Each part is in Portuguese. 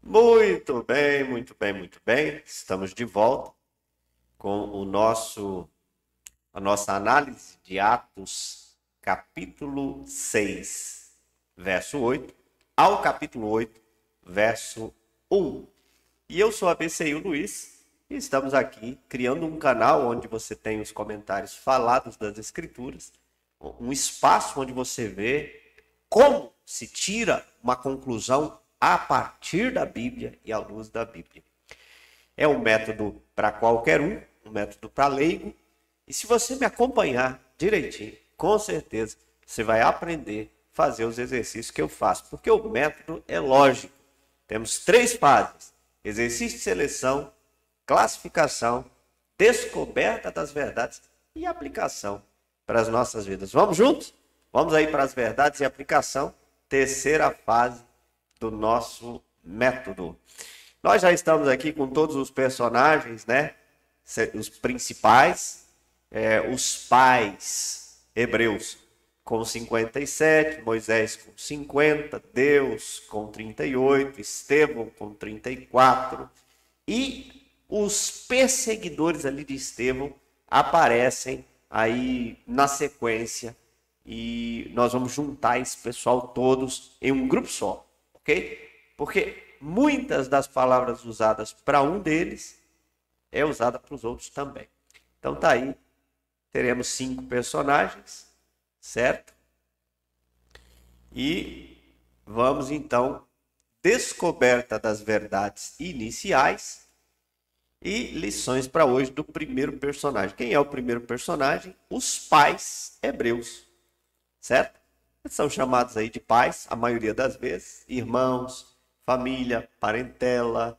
Muito bem, muito bem, muito bem. Estamos de volta com a nossa análise de Atos, capítulo 6, verso 8, ao capítulo 8, verso 1. E eu sou a BCI Luiz e estamos aqui criando um canal onde você tem os comentários falados das Escrituras, um espaço onde você vê como se tira uma conclusão a partir da Bíblia e à luz da Bíblia. É um método para qualquer um método para leigo. E se você me acompanhar direitinho, com certeza você vai aprender a fazer os exercícios que eu faço, porque o método é lógico. Temos 3 fases: exercício de seleção, classificação, descoberta das verdades e aplicação para as nossas vidas. Vamos juntos? Vamos aí para as verdades e aplicação, terceira fase do nosso método. Nós já estamos aqui com todos os personagens, né? Os principais, os pais hebreus com 57, Moisés com 50, Deus com 38, Estevão com 34 e os perseguidores ali de Estevão aparecem aí na sequência e nós vamos juntar esse pessoal todos em um grupo só, ok? Porque muitas das palavras usadas para um deles é usada para os outros também. Então tá aí, teremos 5 personagens, certo? E vamos então descoberta das verdades iniciais e lições para hoje do primeiro personagem. Quem é o primeiro personagem? Os pais hebreus, certo? Eles são chamados aí de pais, a maioria das vezes, irmãos, família, parentela,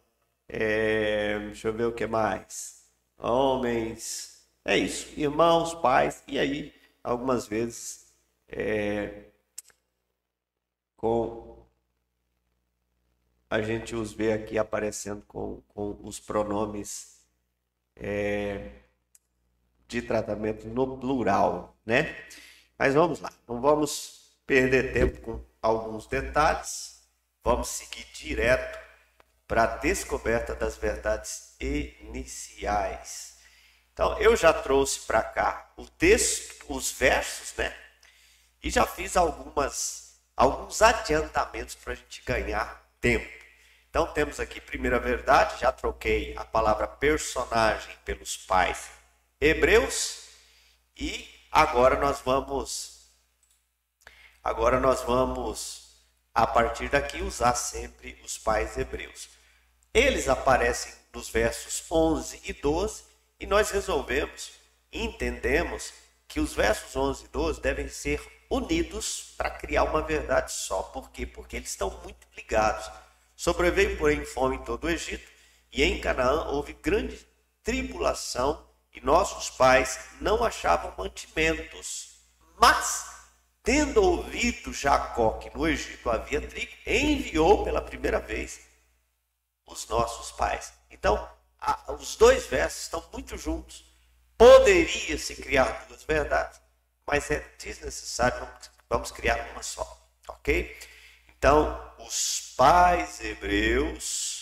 deixa eu ver o que mais, homens, é isso, irmãos, pais, e aí algumas vezes com a gente os vê aqui aparecendo com os pronomes de tratamento no plural, né? Mas vamos lá, não vamos perder tempo com alguns detalhes, vamos seguir direto para a descoberta das verdades iniciais. Então, eu já trouxe para cá o texto, os versos, né? E já fiz alguns adiantamentos para a gente ganhar tempo. Então, temos aqui primeira verdade, já troquei a palavra personagem pelos pais hebreus e agora nós vamos a partir daqui usar sempre os pais hebreus. Eles aparecem nos versos 11 e 12 e nós entendemos que os versos 11 e 12 devem ser unidos para criar uma verdade só. Por quê? Porque eles estão muito ligados. Sobreveio, porém, fome em todo o Egito, e em Canaã houve grande tribulação, e nossos pais não achavam mantimentos. Mas, tendo ouvido Jacó que no Egito havia trigo, enviou pela primeira vez os nossos pais. Então, os 2 versos estão muito juntos. Poderia se criar 2 verdades, mas é desnecessário, vamos criar uma só, ok? Então, os pais hebreus,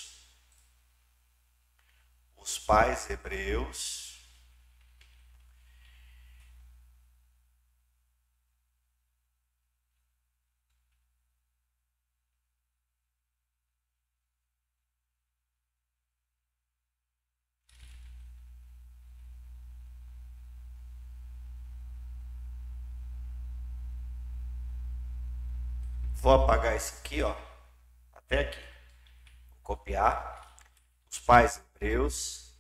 vou apagar isso aqui, ó, até aqui, vou copiar. Os pais hebreus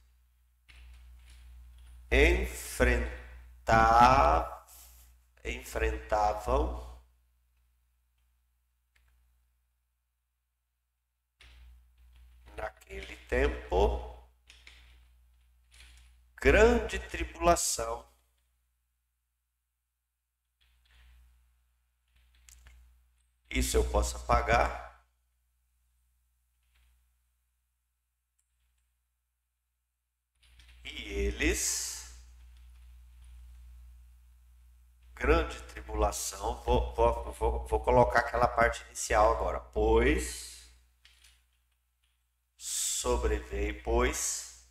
enfrentavam naquele tempo grande tribulação. Isso eu posso apagar. E eles, grande tribulação, vou colocar aquela parte inicial agora. Pois sobreveio, pois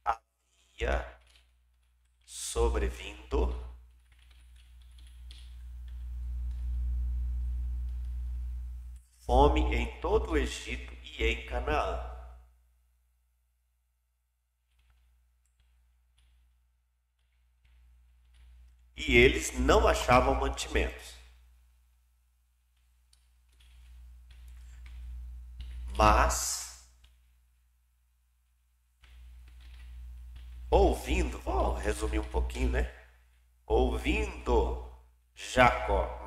havia sobrevindo fome em todo o Egito e em Canaã. E eles não achavam mantimentos. Mas, ouvindo, vou resumir um pouquinho, né? Ouvindo Jacó,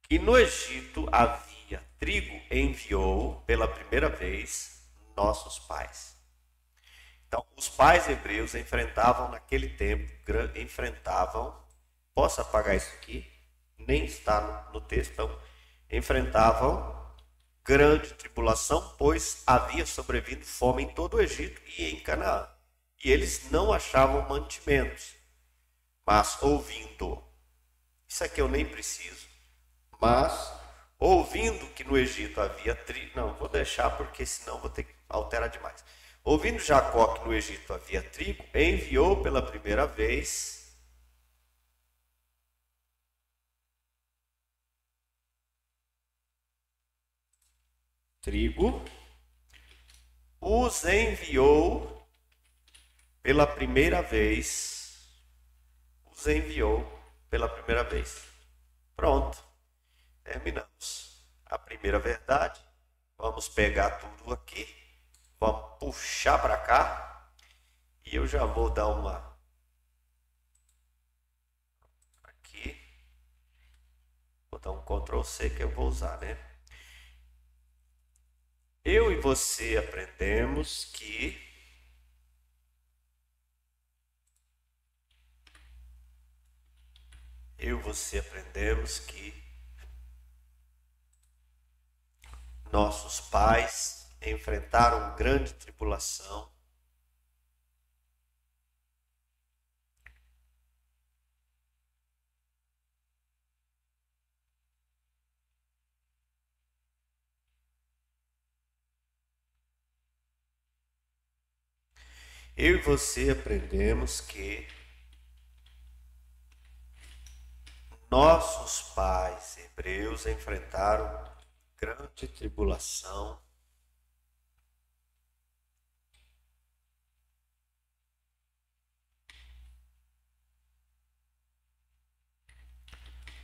que no Egito havia trigo, enviou pela primeira vez nossos pais. Então, os pais hebreus enfrentavam naquele tempo, posso apagar isso aqui? Nem está no texto, então, enfrentavam grande tribulação, pois havia sobrevindo fome em todo o Egito e em Canaã. E eles não achavam mantimentos. Mas ouvindo, isso aqui eu nem preciso, mas ouvindo que no Egito havia trigo, não, vou deixar porque senão vou ter que alterar demais. Ouvindo Jacó que no Egito havia trigo, enviou pela primeira vez trigo, os enviou pela primeira vez, Pronto, terminamos a primeira verdade. Vamos pegar tudo aqui, vamos puxar para cá e eu já vou dar uma aqui, vou dar um Ctrl C que eu vou usar, né? Eu e você aprendemos que nossos pais enfrentaram grande tribulação. Eu e você aprendemos que nossos pais hebreus enfrentaram grande tribulação.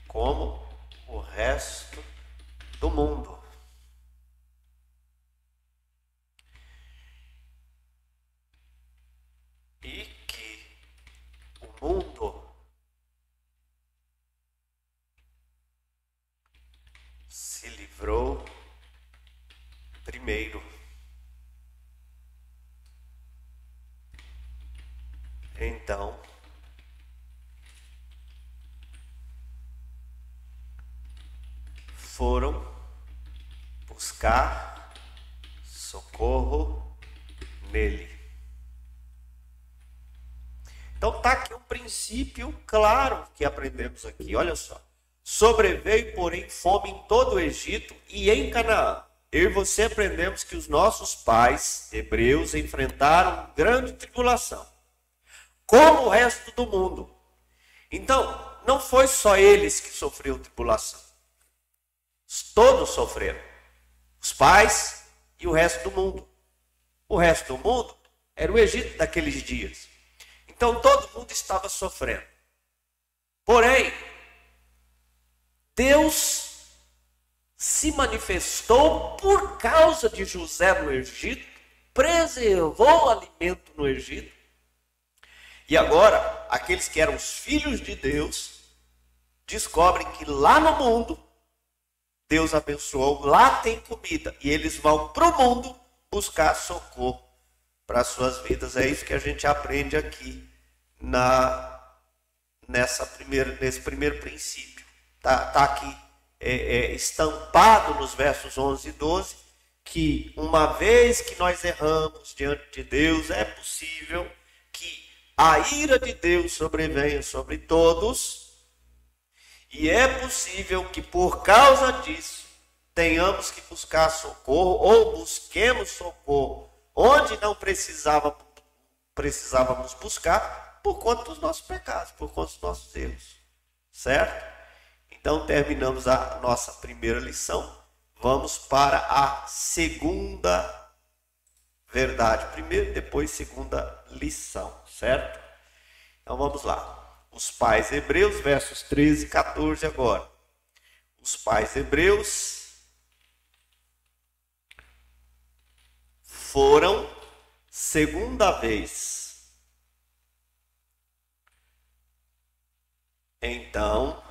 Como o resto do mundo. E que o mundo se livrou primeiro. Então, foram buscar socorro nele. Então tá aqui um princípio claro que aprendemos aqui. Olha só. Sobreveio, porém, fome em todo o Egito e em Canaã. Eu e você aprendemos que os nossos pais hebreus enfrentaram grande tribulação, como o resto do mundo. Então, não foi só eles que sofreram tribulação. Todos sofreram. Os pais e o resto do mundo. O resto do mundo era o Egito daqueles dias. Então, todo mundo estava sofrendo. Porém, Deus se manifestou por causa de José no Egito, preservou o alimento no Egito. E agora, aqueles que eram os filhos de Deus, descobrem que lá no mundo, Deus abençoou, lá tem comida. E eles vão para o mundo buscar socorro para as suas vidas. É isso que a gente aprende aqui nesse primeiro princípio. Está aqui estampado nos versos 11 e 12, que uma vez que nós erramos diante de Deus, é possível que a ira de Deus sobrevenha sobre todos E é possível que por causa disso tenhamos que buscar socorro ou busquemos socorro onde não precisávamos buscar por conta dos nossos pecados, por conta dos nossos erros. Certo? Então terminamos a nossa primeira lição. Vamos para a segunda verdade. Primeiro, depois segunda lição, certo? Então vamos lá. Os pais hebreus, versos 13 e 14 agora. Os pais hebreus foram segunda vez. Então,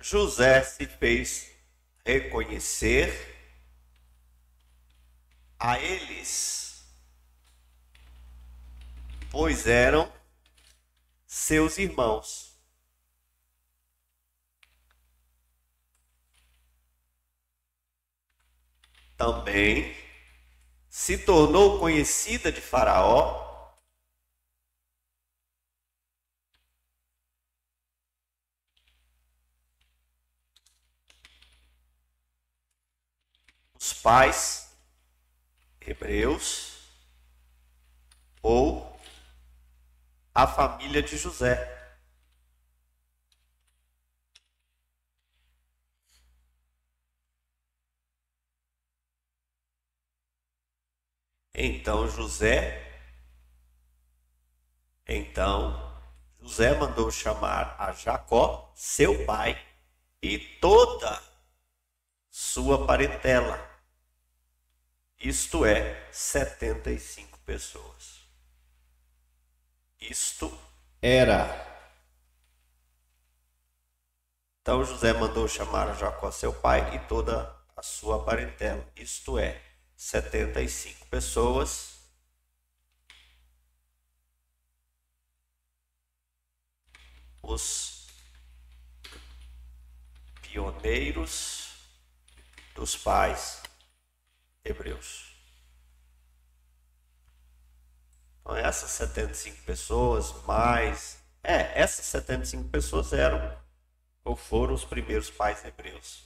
José se fez reconhecer a eles, pois eram seus irmãos. Também se tornou conhecida de Faraó os pais hebreus ou a família de José. Então José mandou chamar a Jacó, seu pai, e toda sua parentela, isto é, 75 pessoas. Isto era. Então José mandou chamar a Jacó, seu pai, e toda a sua parentela, isto é, 75 pessoas. Os pioneiros dos pais hebreus. Então, essas 75 pessoas, essas 75 pessoas eram ou foram os primeiros pais hebreus.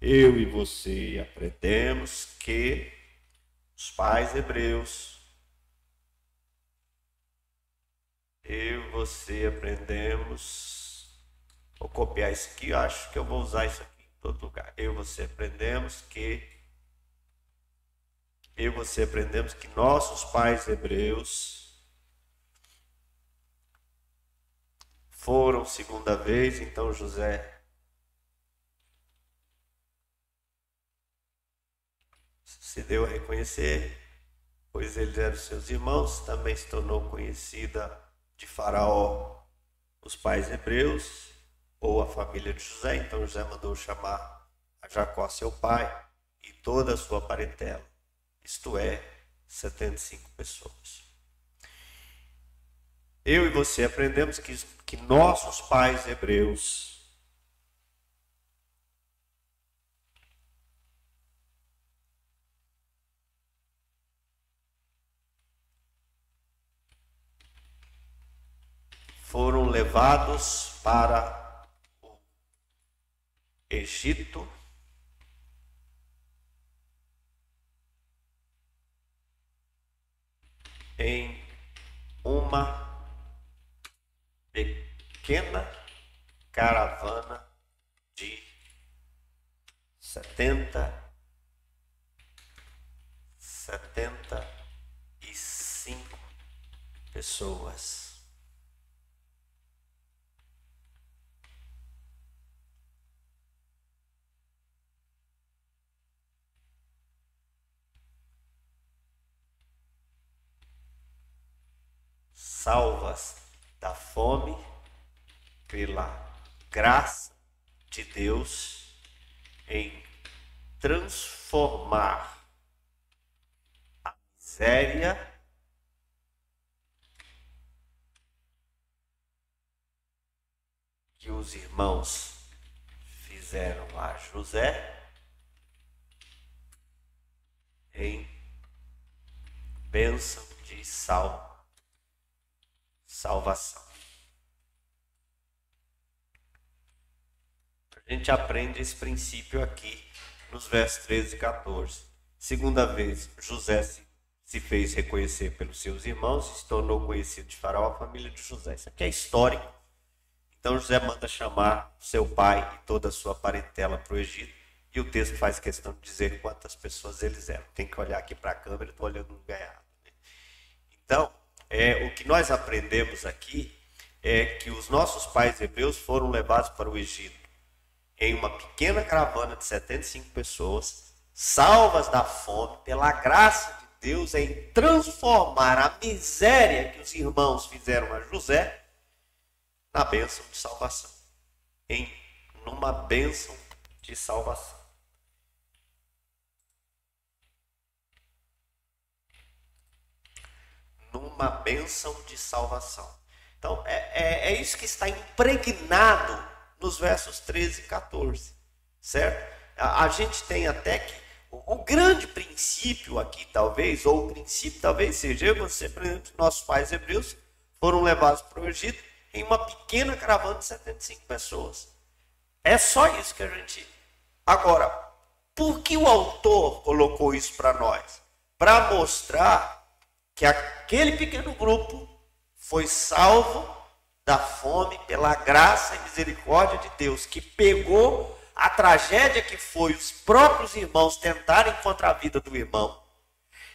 Eu e você aprendemos que os pais hebreus, eu e você aprendemos, vou copiar isso aqui, eu acho que eu vou usar isso aqui em todo lugar. Eu e você aprendemos que nossos pais hebreus foram segunda vez, então José se deu a reconhecer, pois eles eram seus irmãos. Também se tornou conhecida de Faraó os pais hebreus ou a família de José. Então José mandou chamar a Jacó, seu pai, e toda a sua parentela, isto é, 75 pessoas. Eu e você aprendemos que nossos pais hebreus foram levados para o Egito em uma pequena caravana de 75 pessoas. Salvas da fome pela graça de Deus em transformar a miséria que os irmãos fizeram a José em bênção de salvação. A gente aprende esse princípio aqui nos versos 13 e 14. Segunda vez, José se fez reconhecer pelos seus irmãos e se tornou conhecido de Faraó, a família de José. Isso aqui é histórico. Então José manda chamar seu pai e toda a sua parentela para o Egito. E o texto faz questão de dizer quantas pessoas eles eram. Tem que olhar aqui para a câmera, estou olhando no lugar errado. Então, o que nós aprendemos aqui é que os nossos pais hebreus foram levados para o Egito em uma pequena caravana de 75 pessoas, salvas da fome, pela graça de Deus em transformar a miséria que os irmãos fizeram a José na bênção de salvação. Numa bênção de salvação. Numa bênção de salvação. Então, é isso que está impregnado nos versos 13 e 14, certo? A gente tem até que o grande princípio aqui, talvez, ou o princípio talvez seja, eu e você, por exemplo, nossos pais hebreus foram levados para o Egito em uma pequena caravana de 75 pessoas. É só isso que a gente... Agora, por que o autor colocou isso para nós? Para mostrar que aquele pequeno grupo foi salvo da fome pela graça e misericórdia de Deus, que pegou a tragédia que foi os próprios irmãos tentarem contra a vida do irmão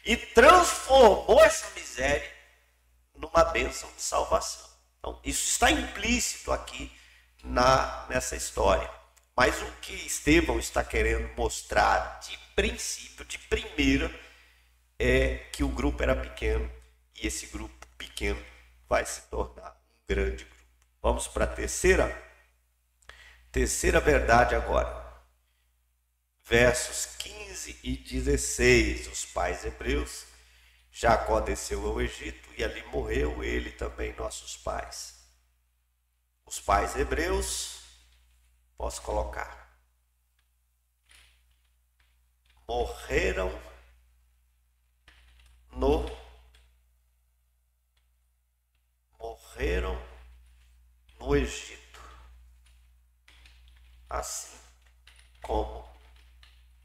e transformou essa miséria numa bênção de salvação. Então, isso está implícito aqui nessa história. Mas o que Estevão está querendo mostrar de princípio, de primeira, é que o grupo era pequeno e esse grupo pequeno vai se tornar um grande grupo. Vamos para a terceira verdade agora. Versos 15 e 16. Os pais hebreus, Jacó desceu ao Egito e ali morreu ele também, nossos pais. Os pais hebreus, posso colocar, morreram no Egito, assim como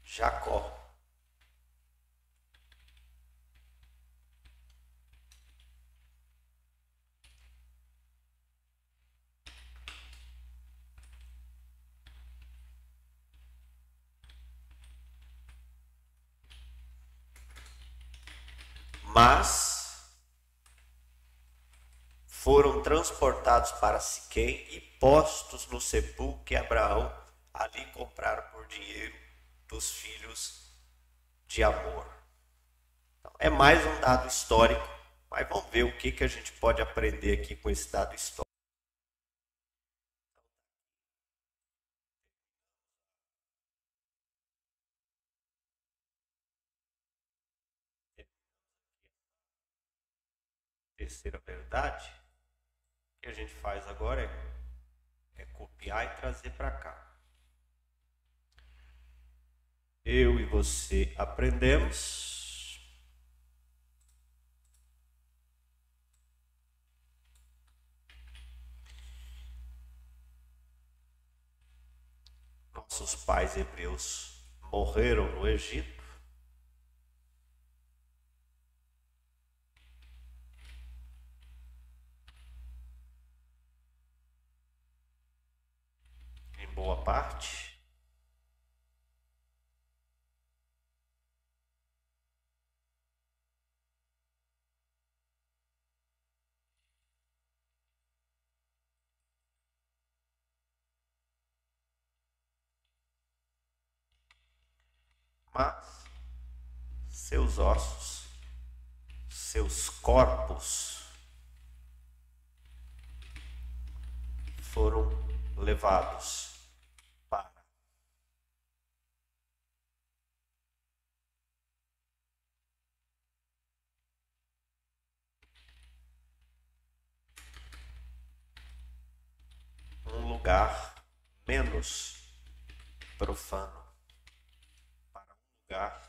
Jacó. Mas foram transportados para Siquém e postos no sepulcro que Abraão ali compraram por dinheiro dos filhos de Amor. Então, é mais um dado histórico, mas vamos ver o que a gente pode aprender aqui com esse dado histórico. Terceira verdade, o que a gente faz agora é copiar e trazer para cá. Eu e você aprendemos nossos pais hebreus morreram no Egito. Em boa parte. Mas seus ossos, seus corpos foram levados para um lugar menos profano, para um lugar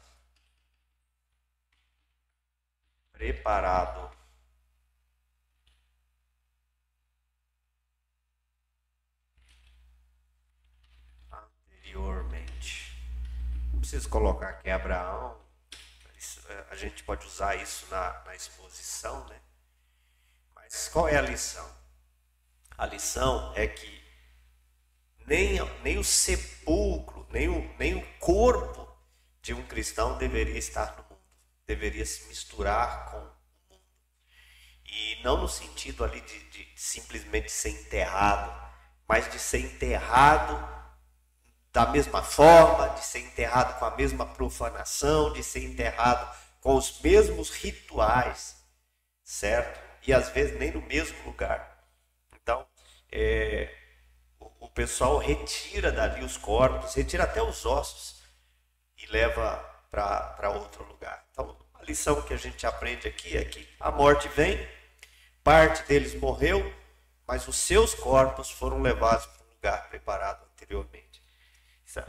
preparado preciso colocar aqui Abraão. A gente pode usar isso na exposição, né? Mas qual é a lição? A lição é que nem o sepulcro, nem o corpo de um cristão deveria estar no mundo. Deveria se misturar com o mundo. E não no sentido ali de simplesmente ser enterrado, mas de ser enterrado da mesma forma, de ser enterrado com a mesma profanação, de ser enterrado com os mesmos rituais, certo? E às vezes nem no mesmo lugar. Então, o pessoal retira dali os corpos, retira até os ossos e leva para outro lugar. Então, a lição que a gente aprende aqui é que a morte vem, parte deles morreu, mas os seus corpos foram levados para um lugar preparado anteriormente.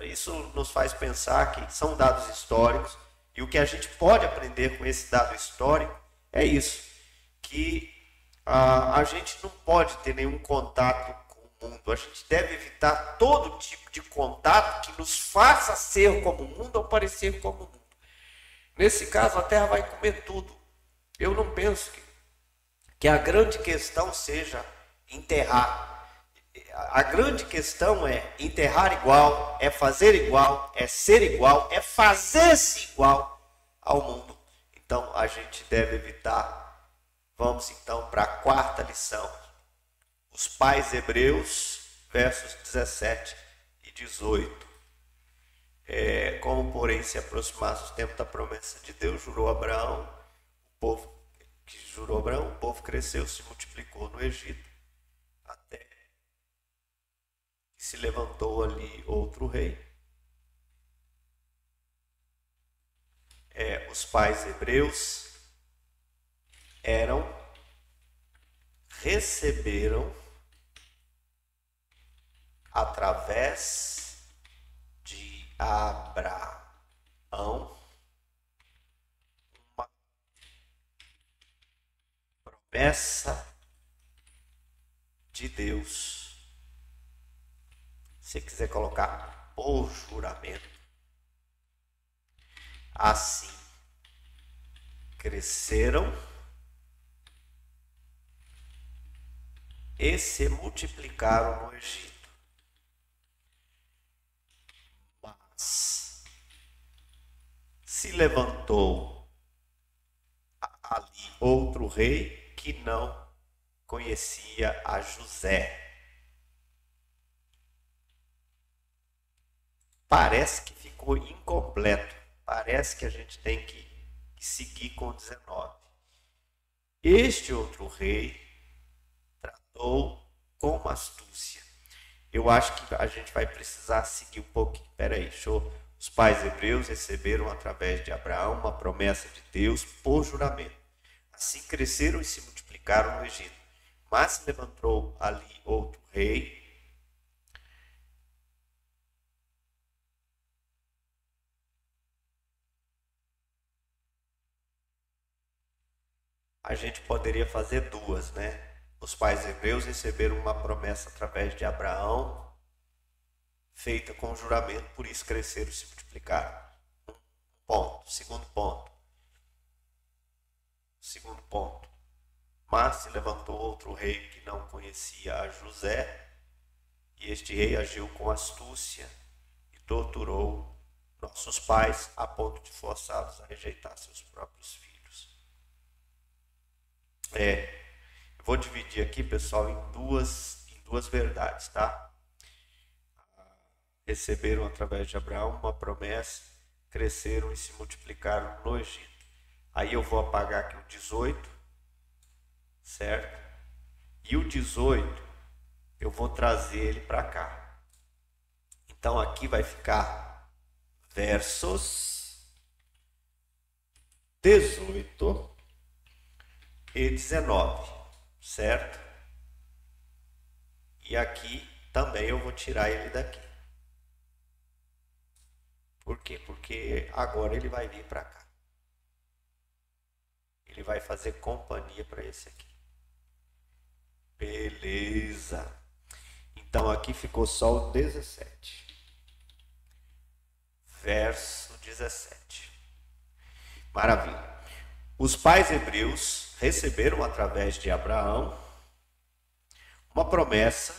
Isso nos faz pensar que são dados históricos, e o que a gente pode aprender com esse dado histórico é isso, que a gente não pode ter nenhum contato com o mundo, a gente deve evitar todo tipo de contato que nos faça ser como o mundo ou parecer como o mundo. Nesse caso, a terra vai comer tudo. Eu não penso que a grande questão seja enterrar. A grande questão é enterrar igual, é fazer igual, é ser igual, é fazer-se igual ao mundo. Então, a gente deve evitar. Vamos então para a quarta lição. Os pais hebreus, versos 17 e 18. Como, porém, se aproximasse o tempo da promessa de Deus, jurou Abraão, o povo cresceu, se multiplicou no Egito, até que se levantou ali outro rei. Os pais hebreus receberam através de Abraão uma promessa de Deus. Se você quiser colocar por juramento, assim cresceram e se multiplicaram no Egito. Mas se levantou ali outro rei que não conhecia a José. Parece que ficou incompleto. Parece que a gente tem que seguir com 19. Este outro rei tratou com astúcia. Eu acho que a gente vai precisar seguir um pouquinho. Peraí, Os pais hebreus receberam através de Abraão uma promessa de Deus por juramento. Assim cresceram e se multiplicaram no Egito. Mas se levantou ali outro rei, a gente poderia fazer duas, né? Os pais hebreus receberam uma promessa através de Abraão, feita com juramento, por isso cresceram e se multiplicaram. Ponto. Segundo ponto. Mas se levantou outro rei que não conhecia a José, e este rei agiu com astúcia e torturou nossos pais a ponto de forçá-los a rejeitar seus próprios filhos. Eu vou dividir aqui, pessoal, em duas verdades, tá? Receberam através de Abraão uma promessa, cresceram e se multiplicaram no Egito. Aí eu vou apagar aqui o 18, certo? E o 18, eu vou trazer ele para cá. Então aqui vai ficar versos 18 e 19, certo? E aqui também eu vou tirar ele daqui. Por quê? Porque agora ele vai vir para cá. Ele vai fazer companhia para esse aqui. Beleza. Então aqui ficou só o 17. Verso 17. Maravilha. Os pais hebreus receberam através de Abraão uma promessa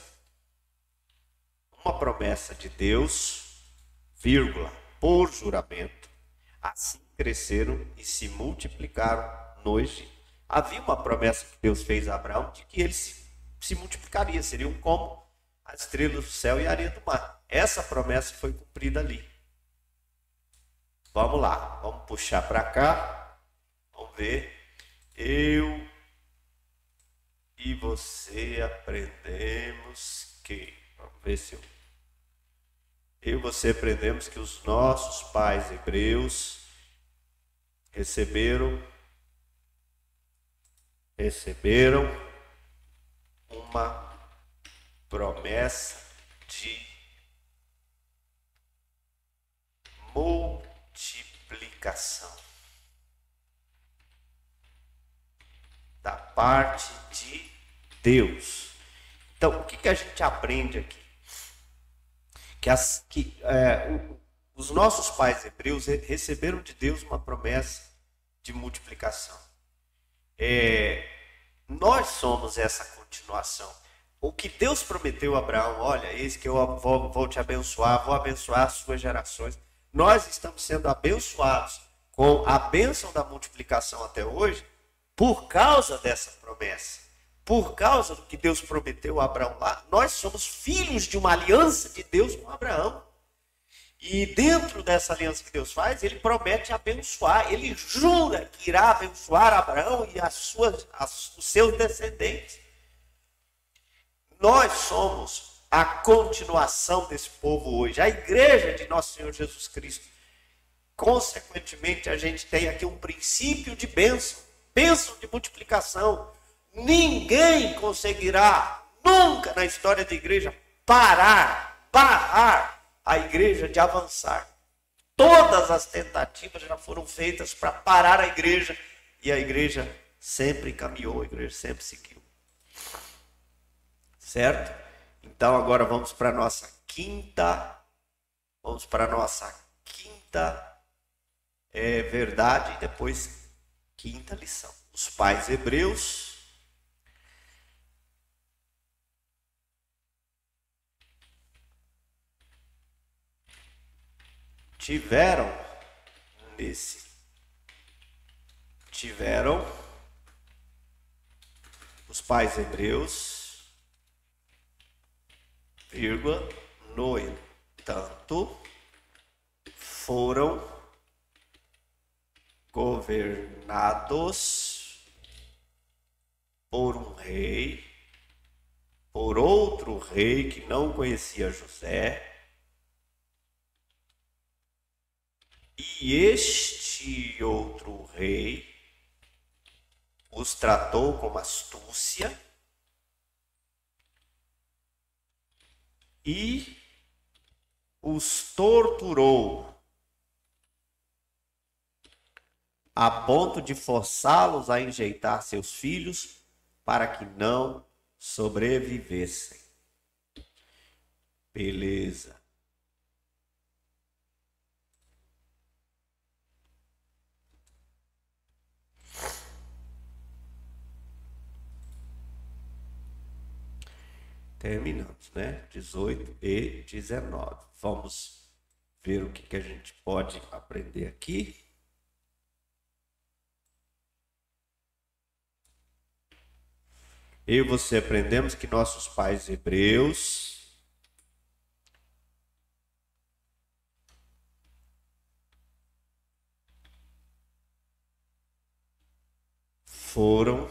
de Deus, vírgula, por juramento. Assim cresceram e se multiplicaram no Egito. Havia uma promessa que Deus fez a Abraão de que eles se multiplicariam, seriam como as estrelas do céu e a areia do mar. Essa promessa foi cumprida ali. Vamos lá, vamos puxar para cá, vamos ver. Eu e você aprendemos que, vamos ver se eu e você aprendemos que os nossos pais hebreus receberam uma promessa de multiplicação da parte de Deus. Então, o que a gente aprende aqui? Os nossos pais hebreus receberam de Deus uma promessa de multiplicação. Nós somos essa continuação. O que Deus prometeu a Abraão, olha, eis que eu vou te abençoar, vou abençoar as suas gerações. Nós estamos sendo abençoados com a bênção da multiplicação até hoje por causa dessa promessa. Por causa do que Deus prometeu a Abraão lá, nós somos filhos de uma aliança de Deus com Abraão. E dentro dessa aliança que Deus faz, ele promete abençoar, ele jura que irá abençoar Abraão e os seus descendentes. Nós somos a continuação desse povo hoje, a igreja de nosso Senhor Jesus Cristo. Consequentemente, a gente tem aqui um princípio de bênção de multiplicação. Ninguém conseguirá, nunca na história da igreja, barrar a igreja de avançar. Todas as tentativas já foram feitas para parar a igreja, e a igreja sempre caminhou, a igreja sempre seguiu. Certo? Então agora vamos para a nossa quinta verdade, e depois quinta lição. Os pais hebreus tiveram os pais hebreus, vírgula, no entanto, foram governados por um rei, por outro rei que não conhecia José, e este outro rei os tratou com astúcia e os torturou a ponto de forçá-los a enjeitar seus filhos para que não sobrevivessem. Beleza. Terminamos, né? 18 e 19. Vamos ver o que a gente pode aprender aqui. Eu e você aprendemos que nossos pais hebreus foram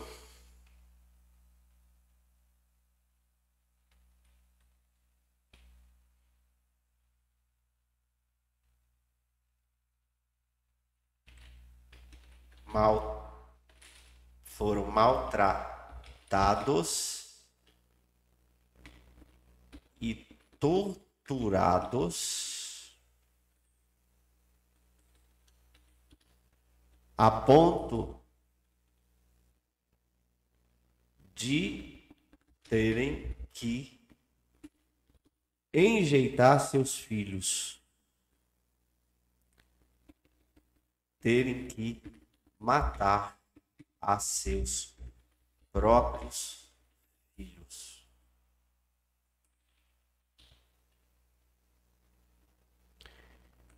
maltratados e torturados a ponto de terem que enjeitar seus filhos terem que matar a seus próprios filhos.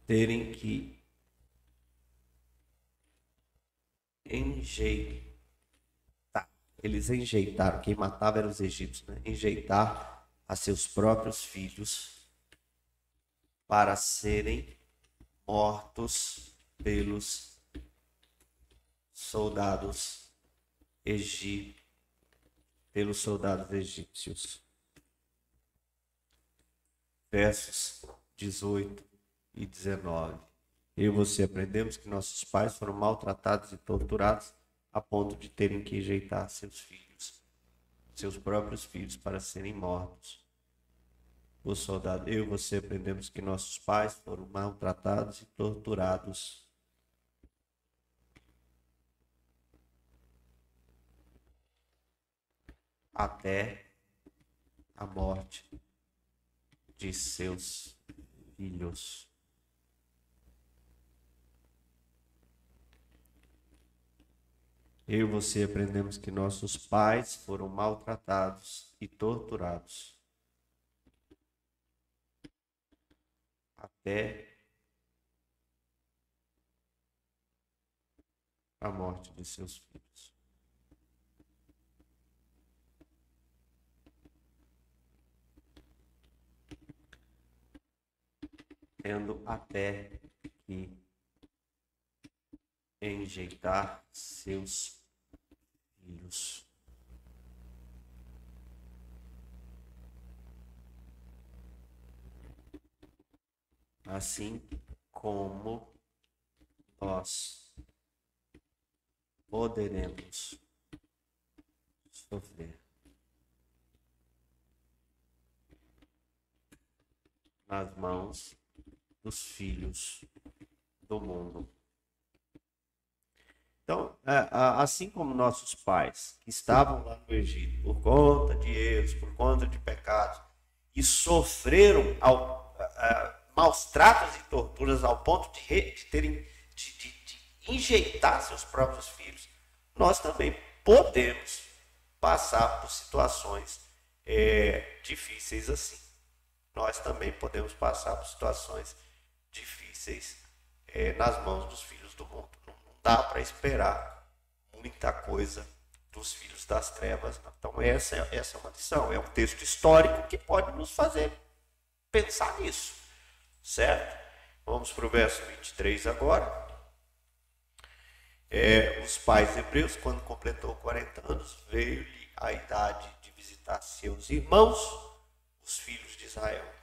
Terem que enjeitar. Eles enjeitaram, quem matava eram os egípcios, né? Enjeitar a seus próprios filhos para serem mortos pelos soldados egípcios. Versos 18 e 19. Eu e você aprendemos que nossos pais foram maltratados e torturados a ponto de terem que enjeitar seus filhos, seus próprios filhos, para serem mortos. O soldado, eu e você aprendemos que nossos pais foram maltratados e torturados até a morte de seus filhos. Eu e você aprendemos que nossos pais foram maltratados e torturados até a morte de seus filhos. Tendo até que enjeitar seus filhos. Assim como nós poderemos sofrer nas mãos dos filhos do mundo. Então, assim como nossos pais que estavam lá no Egito por conta de erros, por conta de pecados, e sofreram maus tratos e torturas ao ponto de terem de enjeitar seus próprios filhos, nós também podemos passar por situações difíceis assim. Nós também podemos passar por situações difíceis nas mãos dos filhos do mundo. Não dá para esperar muita coisa dos filhos das trevas. Então essa é uma lição, é um texto histórico que pode nos fazer pensar nisso, certo? Vamos para o verso 23 agora. Os pais hebreus, quando completou 40 anos, veio-lhe a idade de visitar seus irmãos, os filhos de Israel.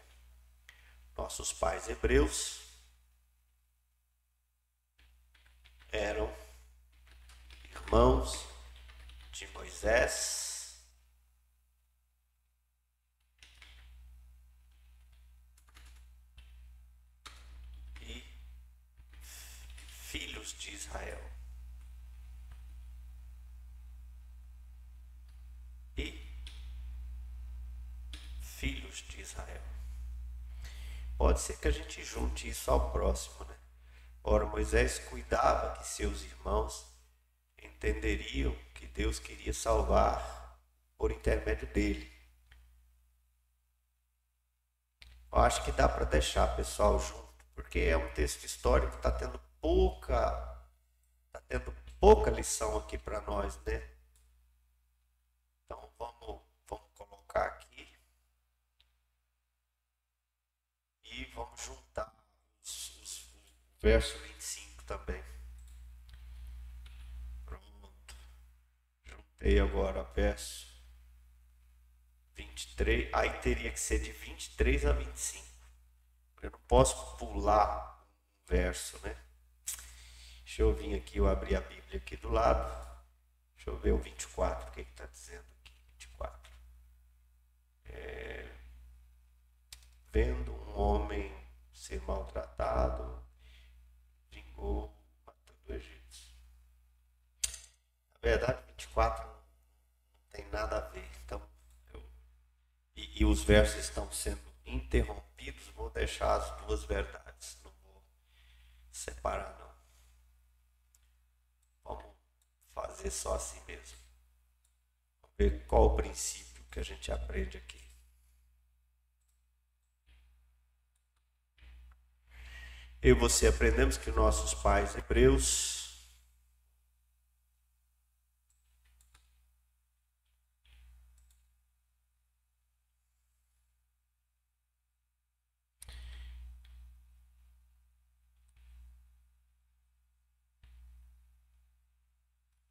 Nossos pais hebreus eram irmãos de Moisés e filhos de Israel. Filhos de Israel. Pode ser que a gente junte isso ao próximo, né? Ora, Moisés cuidava que seus irmãos entenderiam que Deus queria salvar por intermédio dele. Eu acho que dá para deixar, pessoal, junto, porque é um texto histórico, está tendo pouca lição aqui para nós, né? Então vamos colocar aqui e vamos juntar os verso 25 também. Pronto. Juntei agora verso 23. Aí teria que ser de 23 a 25. Eu não posso pular um verso, né? Deixa eu vir aqui, eu abri a Bíblia aqui do lado. Deixa eu ver o 24, o que está dizendo aqui. 24. Vendo um homem ser maltratado, vingou matando o egípcio. Na verdade, 24 não tem nada a ver. Então, e os versos estão sendo interrompidos, vou deixar as duas verdades. Não vou separar, não. fazer só assim mesmo. Vamos ver qual o princípio que a gente aprende aqui. Eu e você aprendemos que nossos pais hebreus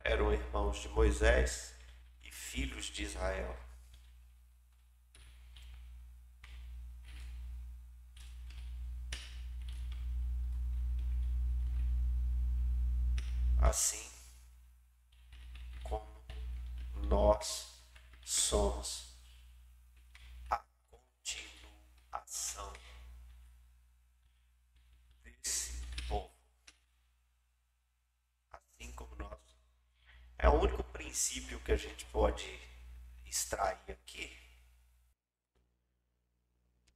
eram irmãos de Moisés e filhos de Israel. Assim como nós somos a continuação desse povo. Assim como nós. É o único princípio que a gente pode extrair aqui.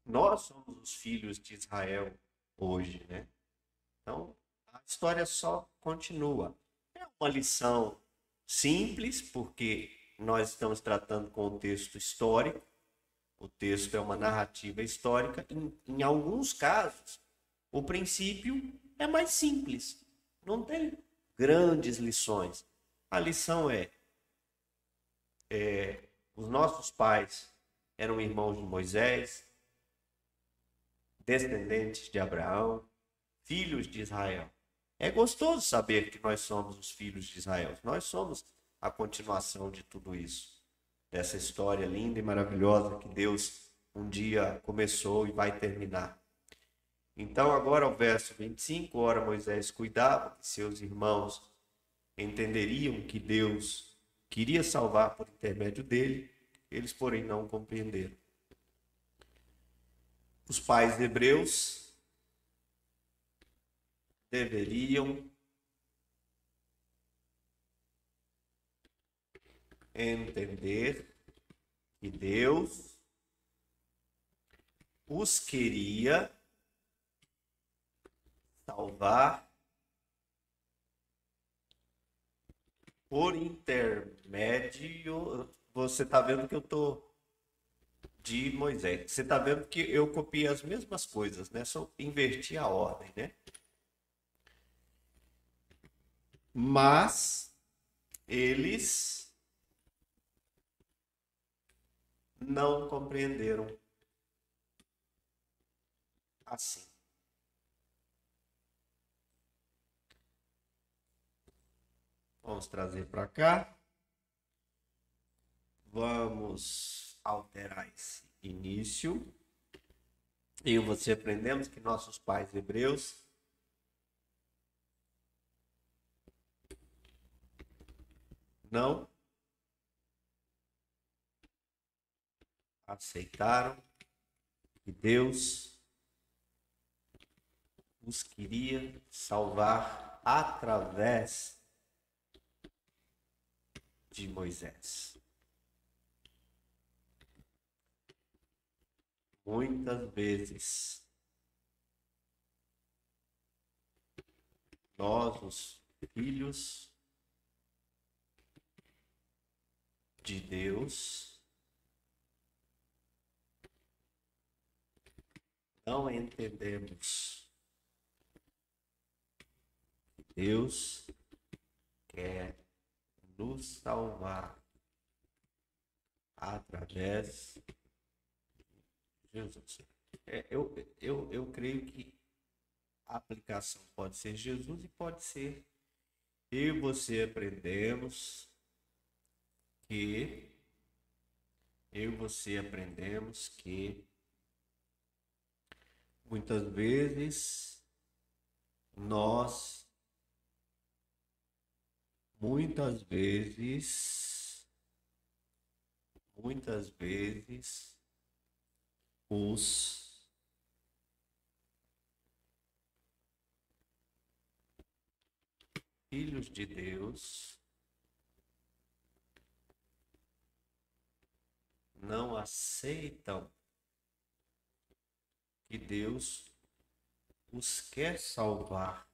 Nós somos os filhos de Israel hoje, né? Então, a história só continua. É uma lição simples, porque nós estamos tratando com o texto histórico. O texto é uma narrativa histórica. Em alguns casos, o princípio é mais simples. Não tem grandes lições. A lição os nossos pais eram irmãos de Moisés, descendentes de Abraão, filhos de Israel. É gostoso saber que nós somos os filhos de Israel. Nós somos a continuação de tudo isso. Dessa história linda e maravilhosa que Deus um dia começou e vai terminar. Então, agora o verso 25, ora Moisés cuidava que seus irmãos entenderiam que Deus queria salvar por intermédio dele, eles, porém, não compreenderam. Os pais hebreus deveriam entender que Deus os queria salvar por intermédio. Você está vendo que eu estou de Moisés. Você está vendo que eu copiei as mesmas coisas, né? Só inverti a ordem, né? Mas eles não compreenderam assim. Vamos trazer para cá. Vamos alterar esse início. Eu e você aprendemos que nossos pais hebreus não aceitaram que Deus os queria salvar através de Moisés. Muitas vezes nós, os filhos de Deus, não entendemos que Deus quer nos salvar através de Jesus. Eu creio que a aplicação pode ser Jesus e pode ser eu e você aprendemos que muitas vezes nós muitas vezes os filhos de Deus não aceitam que Deus os quer salvar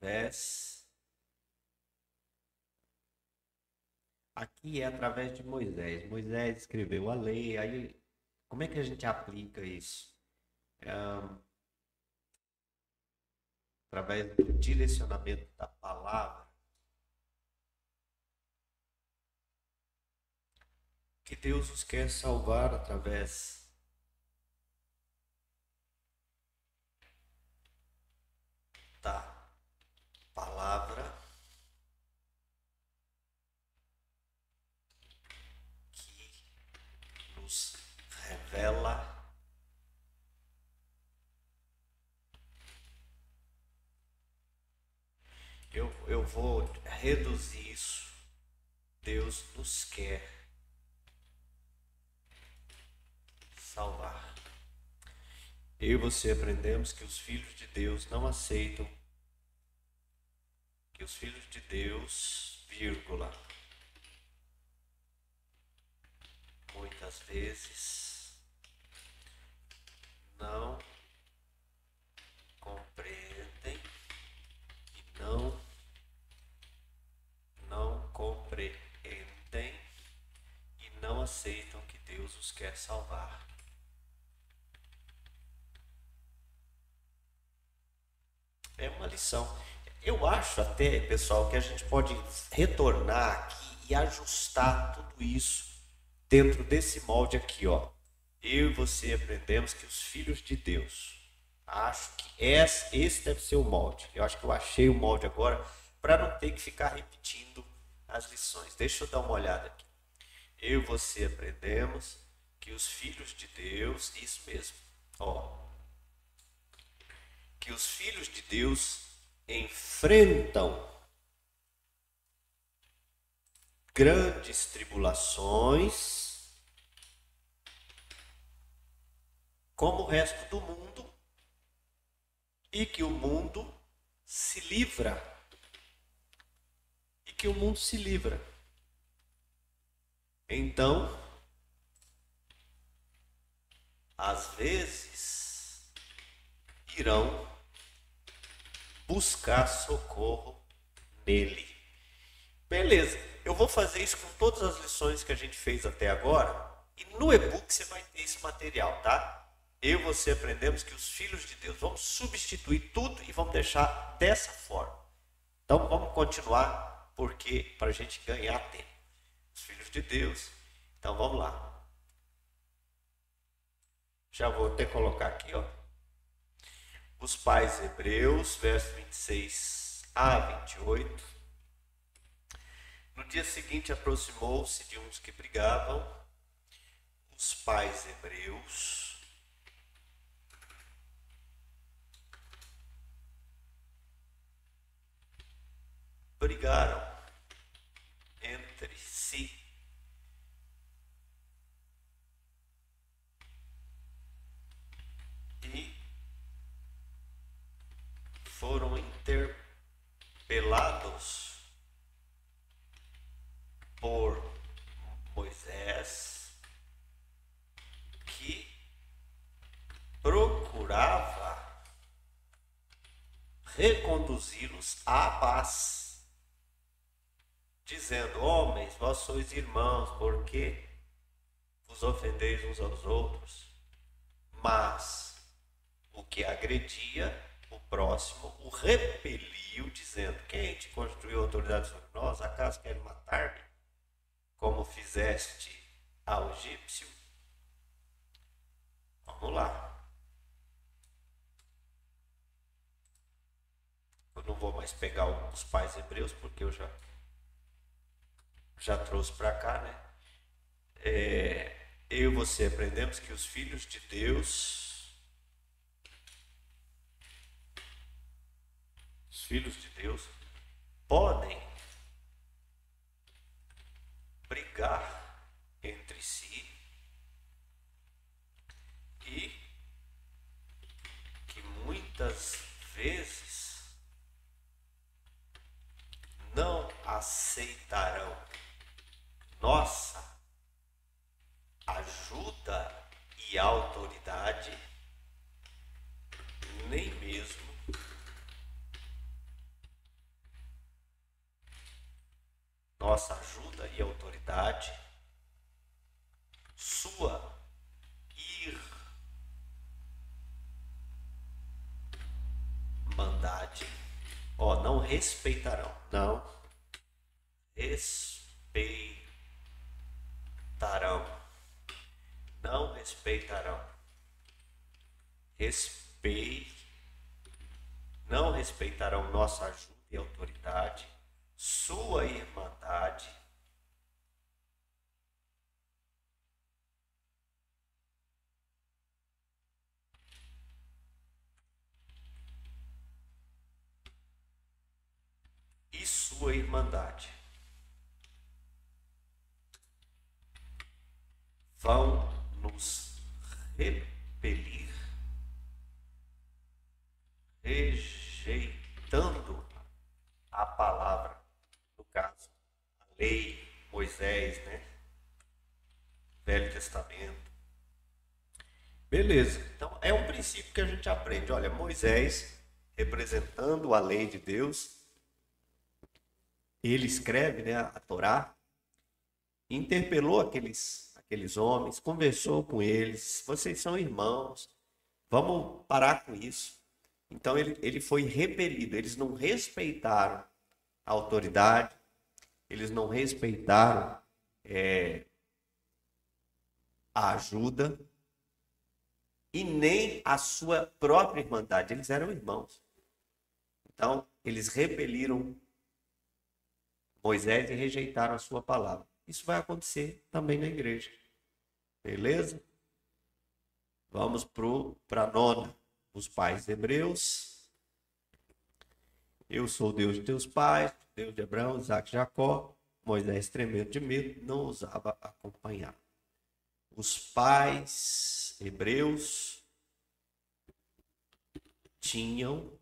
através. Aqui é através de Moisés. Moisés escreveu a lei. Aí, como é que a gente aplica isso? Através do direcionamento da palavra, que Deus os quer salvar através da palavra que nos revela eu vou reduzir isso. Deus nos quer salvar. Eu e você aprendemos que os filhos de Deus não aceitam, que os filhos de Deus, vírgula, muitas vezes não compreendem e não compreendem e não aceitam que Deus os quer salvar. É uma lição. Eu acho até, pessoal, que a gente pode retornar aqui e ajustar tudo isso dentro desse molde aqui, ó. Eu e você aprendemos que os filhos de Deus, acho que esse deve ser o molde. Eu acho que eu achei o molde agora para não ter que ficar repetindo as lições. Deixa eu dar uma olhada aqui. Eu e você aprendemos que os filhos de Deus, isso mesmo, ó, que os filhos de Deus enfrentam grandes tribulações como o resto do mundo e que o mundo se livra. Então, às vezes, irão buscar socorro nele. Beleza, eu vou fazer isso com todas as lições que a gente fez até agora. E no e-book você vai ter esse material, tá? Eu e você aprendemos que os filhos de Deus, vamos substituir tudo e vamos deixar dessa forma. Então vamos continuar, porque para a gente ganhar tempo. Os filhos de Deus. Então vamos lá. Já vou até colocar aqui, ó. Os pais hebreus, verso 26 a 28. No dia seguinte aproximou-se de uns que brigavam. Os pais hebreus brigaram entre si. E foram interpelados por Moisés, que procurava reconduzi-los à paz, dizendo: homens, vós sois irmãos, porque vos ofendeis uns aos outros. Mas o que agredia o próximo o repeliu, dizendo: quem te constituiu autoridade sobre nós? Acaso quer matar-me, como fizeste ao egípcio? Vamos lá. Eu não vou mais pegar os pais hebreus, porque eu já trouxe para cá, né? Eu e você aprendemos que os filhos de Deus, podem brigar entre si e que muitas vezes não aceitarão nossa ajuda e autoridade, nem mesmo nossa ajuda e autoridade, sua irmandade, não respeitarão, respeitarão, não respeitarão, não respeitarão nossa ajuda e autoridade, sua irmandade, e sua irmandade vão nos repelir, rejeitando a palavra, no caso, a lei, Moisés, né? Velho Testamento. Beleza, então é um princípio que a gente aprende. Olha, Moisés, representando a lei de Deus, ele escreve, né, a Torá, interpelou aqueles homens, conversou com eles, vocês são irmãos, vamos parar com isso. Então ele foi repelido, eles não respeitaram a autoridade, eles não respeitaram a ajuda e nem a sua própria irmandade, eles eram irmãos. Então eles repeliram Moisés e rejeitaram a sua palavra. Isso vai acontecer também na igreja. Beleza? Vamos para a nona. Os pais hebreus. Eu sou o Deus de teus pais, Deus de Abraão, Isaac e Jacó. Moisés, tremendo de medo, não ousava acompanhar. Os pais hebreus tinham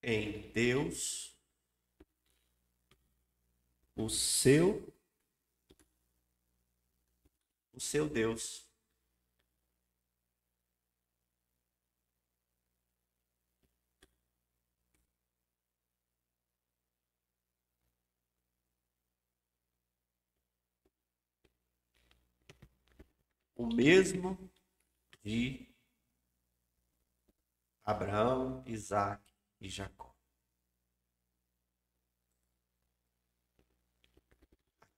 em Deus o seu Deus. O mesmo de Abraão, Isaac e Jacó.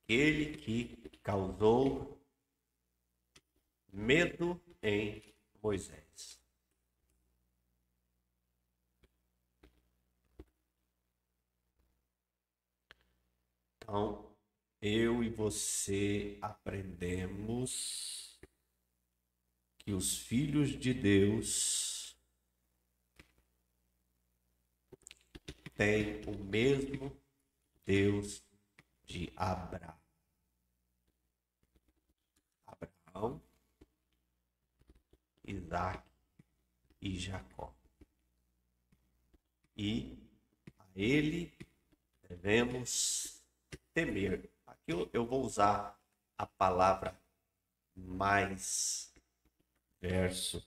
Aquele que causou medo em Moisés. Então, eu e você aprendemos que os filhos de Deus têm o mesmo Deus de Abraão. Abraão, Isaac e Jacó. E a ele devemos temer. Aqui eu vou usar a palavra mais, verso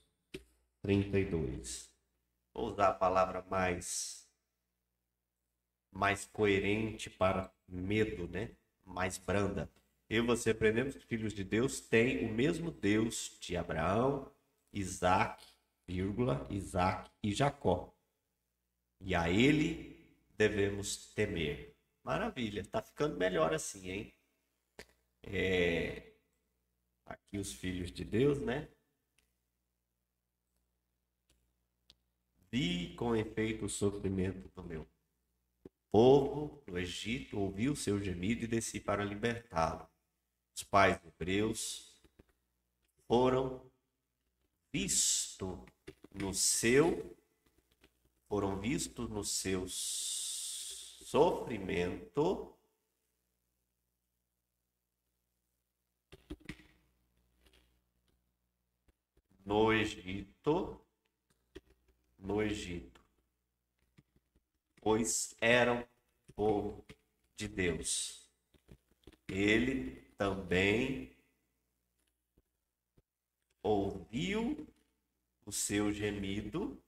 32. Vou usar a palavra mais coerente para medo, né? Mais branda. Eu e você aprendemos que os filhos de Deus têm o mesmo Deus de Abraão, Isaac, Isaac e Jacó. E a ele devemos temer. Maravilha, tá ficando melhor assim, hein? Aqui os filhos de Deus, né? Vi com efeito o sofrimento do meu povo no Egito, ouvi o seu gemido e desci para libertá-lo. Os pais hebreus foram vistos no seu sofrimento no Egito, pois eram povo de Deus. Ele também ouviu o seu gemido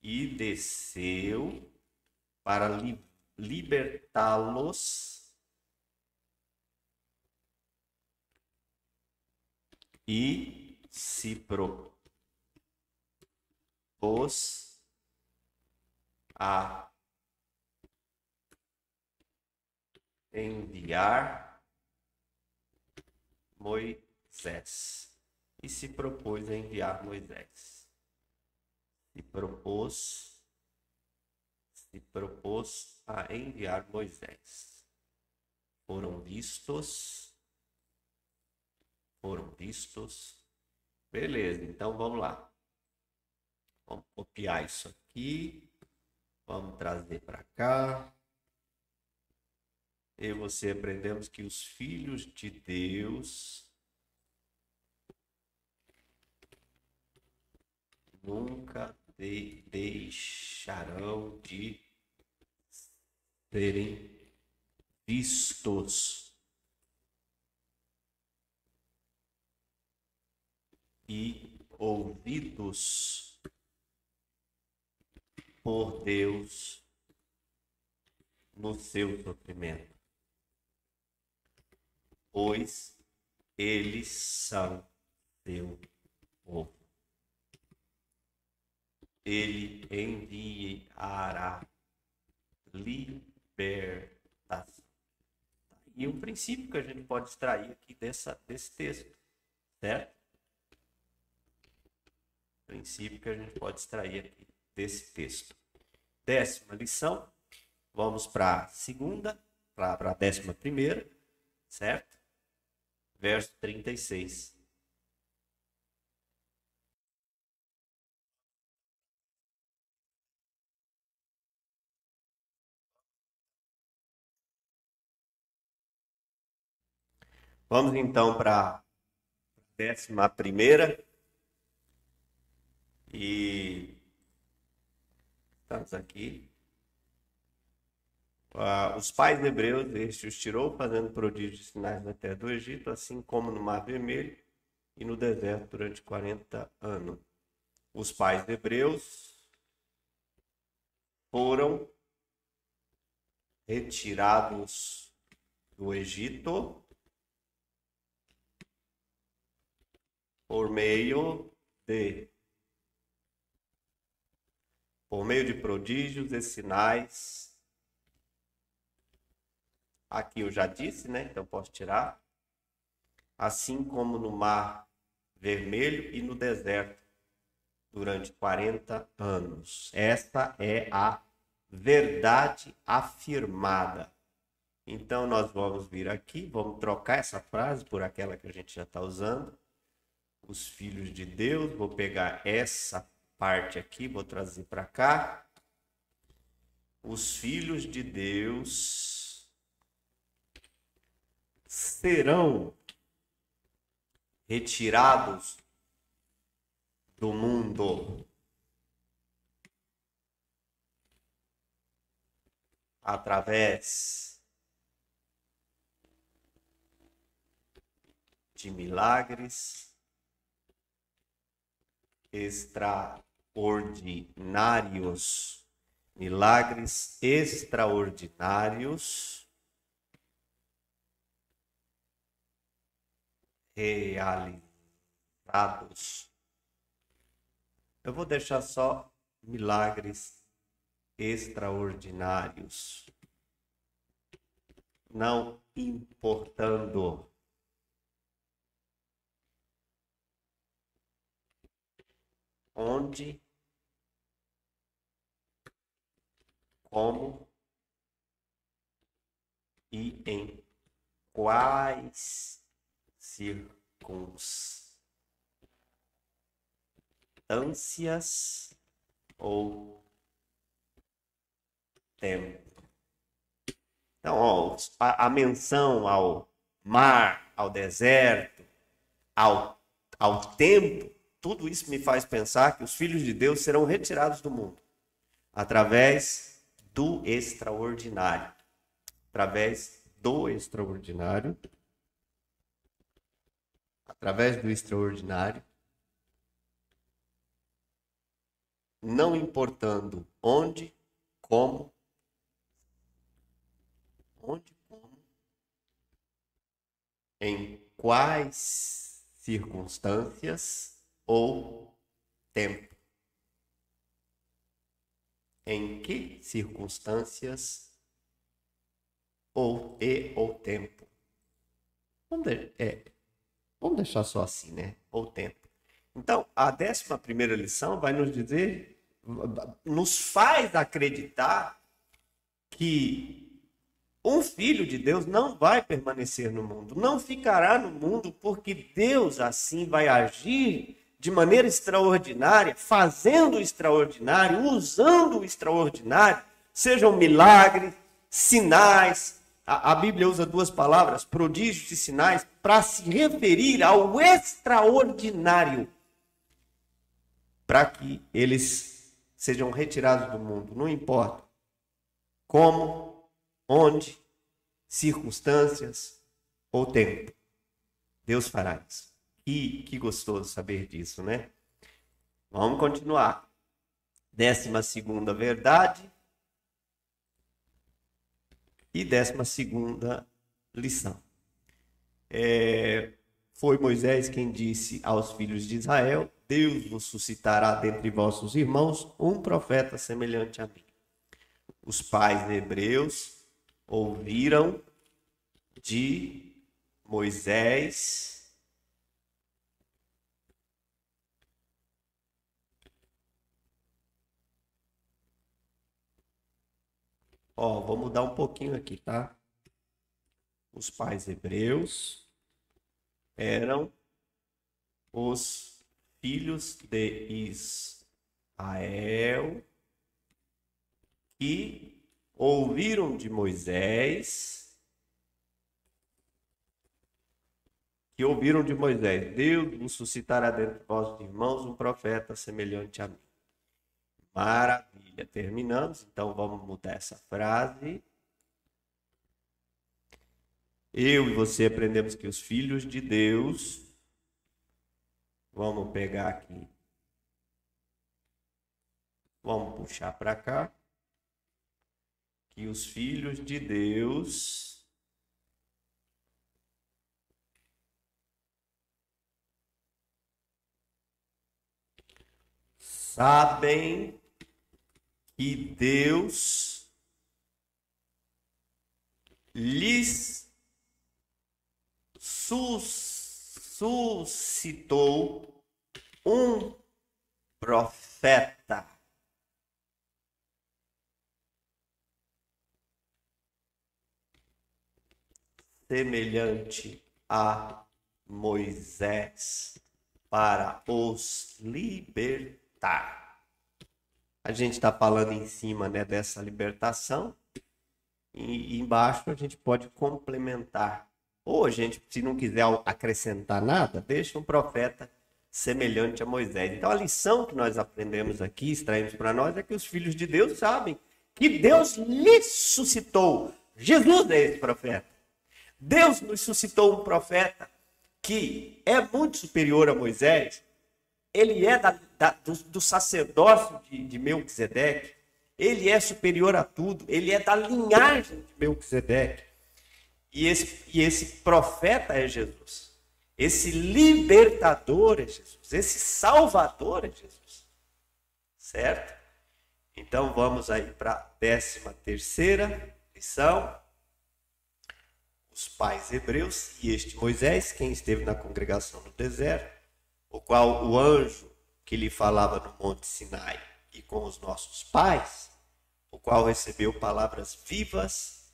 e desceu para libertá-los e se propôs a enviar Moisés. E se propôs a enviar Moisés. Se propôs a enviar Moisés. Foram vistos. Beleza, então vamos lá. Vamos copiar isso aqui. Vamos trazer para cá. Eu e você aprendemos que os filhos de Deus nunca deixarão de serem vistos e ouvidos por Deus no seu sofrimento, pois eles são seu povo. Ele enviará libertação. E um princípio que a gente pode extrair aqui desse texto, certo? Princípio que a gente pode extrair aqui desse texto. 10ª lição. Vamos para a segunda, para a 11ª, certo? Verso 36. Vamos então para a 11ª. E estamos aqui. Os pais hebreus, este os tirou, fazendo prodígios e sinais na terra do Egito, assim como no Mar Vermelho e no deserto durante 40 anos. Os pais hebreus foram retirados do Egito por meio de prodígios e sinais. Aqui eu já disse, né? Então posso tirar. Assim como no Mar Vermelho e no deserto durante 40 anos. Esta é a verdade afirmada. Então nós vamos vir aqui, vamos trocar essa frase por aquela que a gente já está usando. Os filhos de Deus, vou pegar essa parte aqui, vou trazer para cá. Os filhos de Deus serão retirados do mundo através de milagres extraordinários. Milagres extraordinários realizados. Eu vou deixar só milagres extraordinários, não importando onde, como e em quais circunstâncias ou tempo. Então, ó, a menção ao mar, ao deserto, ao tempo, tudo isso me faz pensar que os filhos de Deus serão retirados do mundo através do extraordinário. Através do extraordinário. Através do extraordinário. Não importando onde, como onde, como, em quais circunstâncias ou tempo. Em que circunstâncias ou tempo. Vamos deixar só assim, né? Ou tempo. Então, a 11ª lição vai nos dizer, nos faz acreditar que um filho de Deus não vai permanecer no mundo, não ficará no mundo, porque Deus assim vai agir de maneira extraordinária, fazendo o extraordinário, usando o extraordinário, sejam milagres, sinais. A Bíblia usa duas palavras, prodígios e sinais, para se referir ao extraordinário, para que eles sejam retirados do mundo. Não importa como, onde, circunstâncias ou tempo. Deus fará isso. Que gostoso saber disso, né? Vamos continuar. 12ª verdade e 12ª lição. Foi Moisés quem disse aos filhos de Israel: Deus vos suscitará dentre vossos irmãos um profeta semelhante a mim. Os pais hebreus ouviram de Moisés vou mudar um pouquinho aqui, tá? Os pais hebreus eram os filhos de Israel que ouviram de Moisés, Deus vos suscitará dentre vossos irmãos um profeta semelhante a mim. Maravilha, terminamos, então vamos mudar essa frase. Eu e você aprendemos que os filhos de Deus, vamos pegar aqui, vamos puxar para cá, que os filhos de Deus sabem que Deus lhes suscitou um profeta semelhante a Moisés para os libertar. A gente está falando em cima, né, dessa libertação, e embaixo a gente pode complementar. Ou a gente, se não quiser acrescentar nada, deixa um profeta semelhante a Moisés. Então a lição que nós aprendemos aqui, extraímos para nós, é que os filhos de Deus sabem que Deus lhes suscitou. Jesus é esse profeta. Deus nos suscitou um profeta que é muito superior a Moisés. Ele é do sacerdócio de Melquisedeque. Ele é superior a tudo. Ele é da linhagem de Melquisedeque. E esse profeta é Jesus. Esse libertador é Jesus. Esse salvador é Jesus. Certo? Então vamos aí para a 13ª lição. Os pais hebreus e este Moisés, quem esteve na congregação no deserto, o qual o anjo que lhe falava no monte Sinai e com os nossos pais, o qual recebeu palavras vivas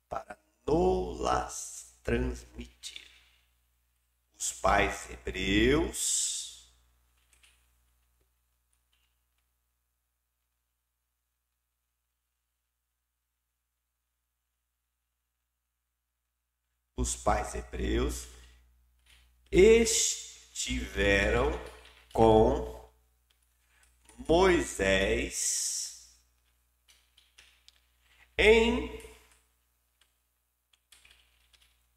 para nos-las transmitir. Os pais hebreus estiveram com Moisés em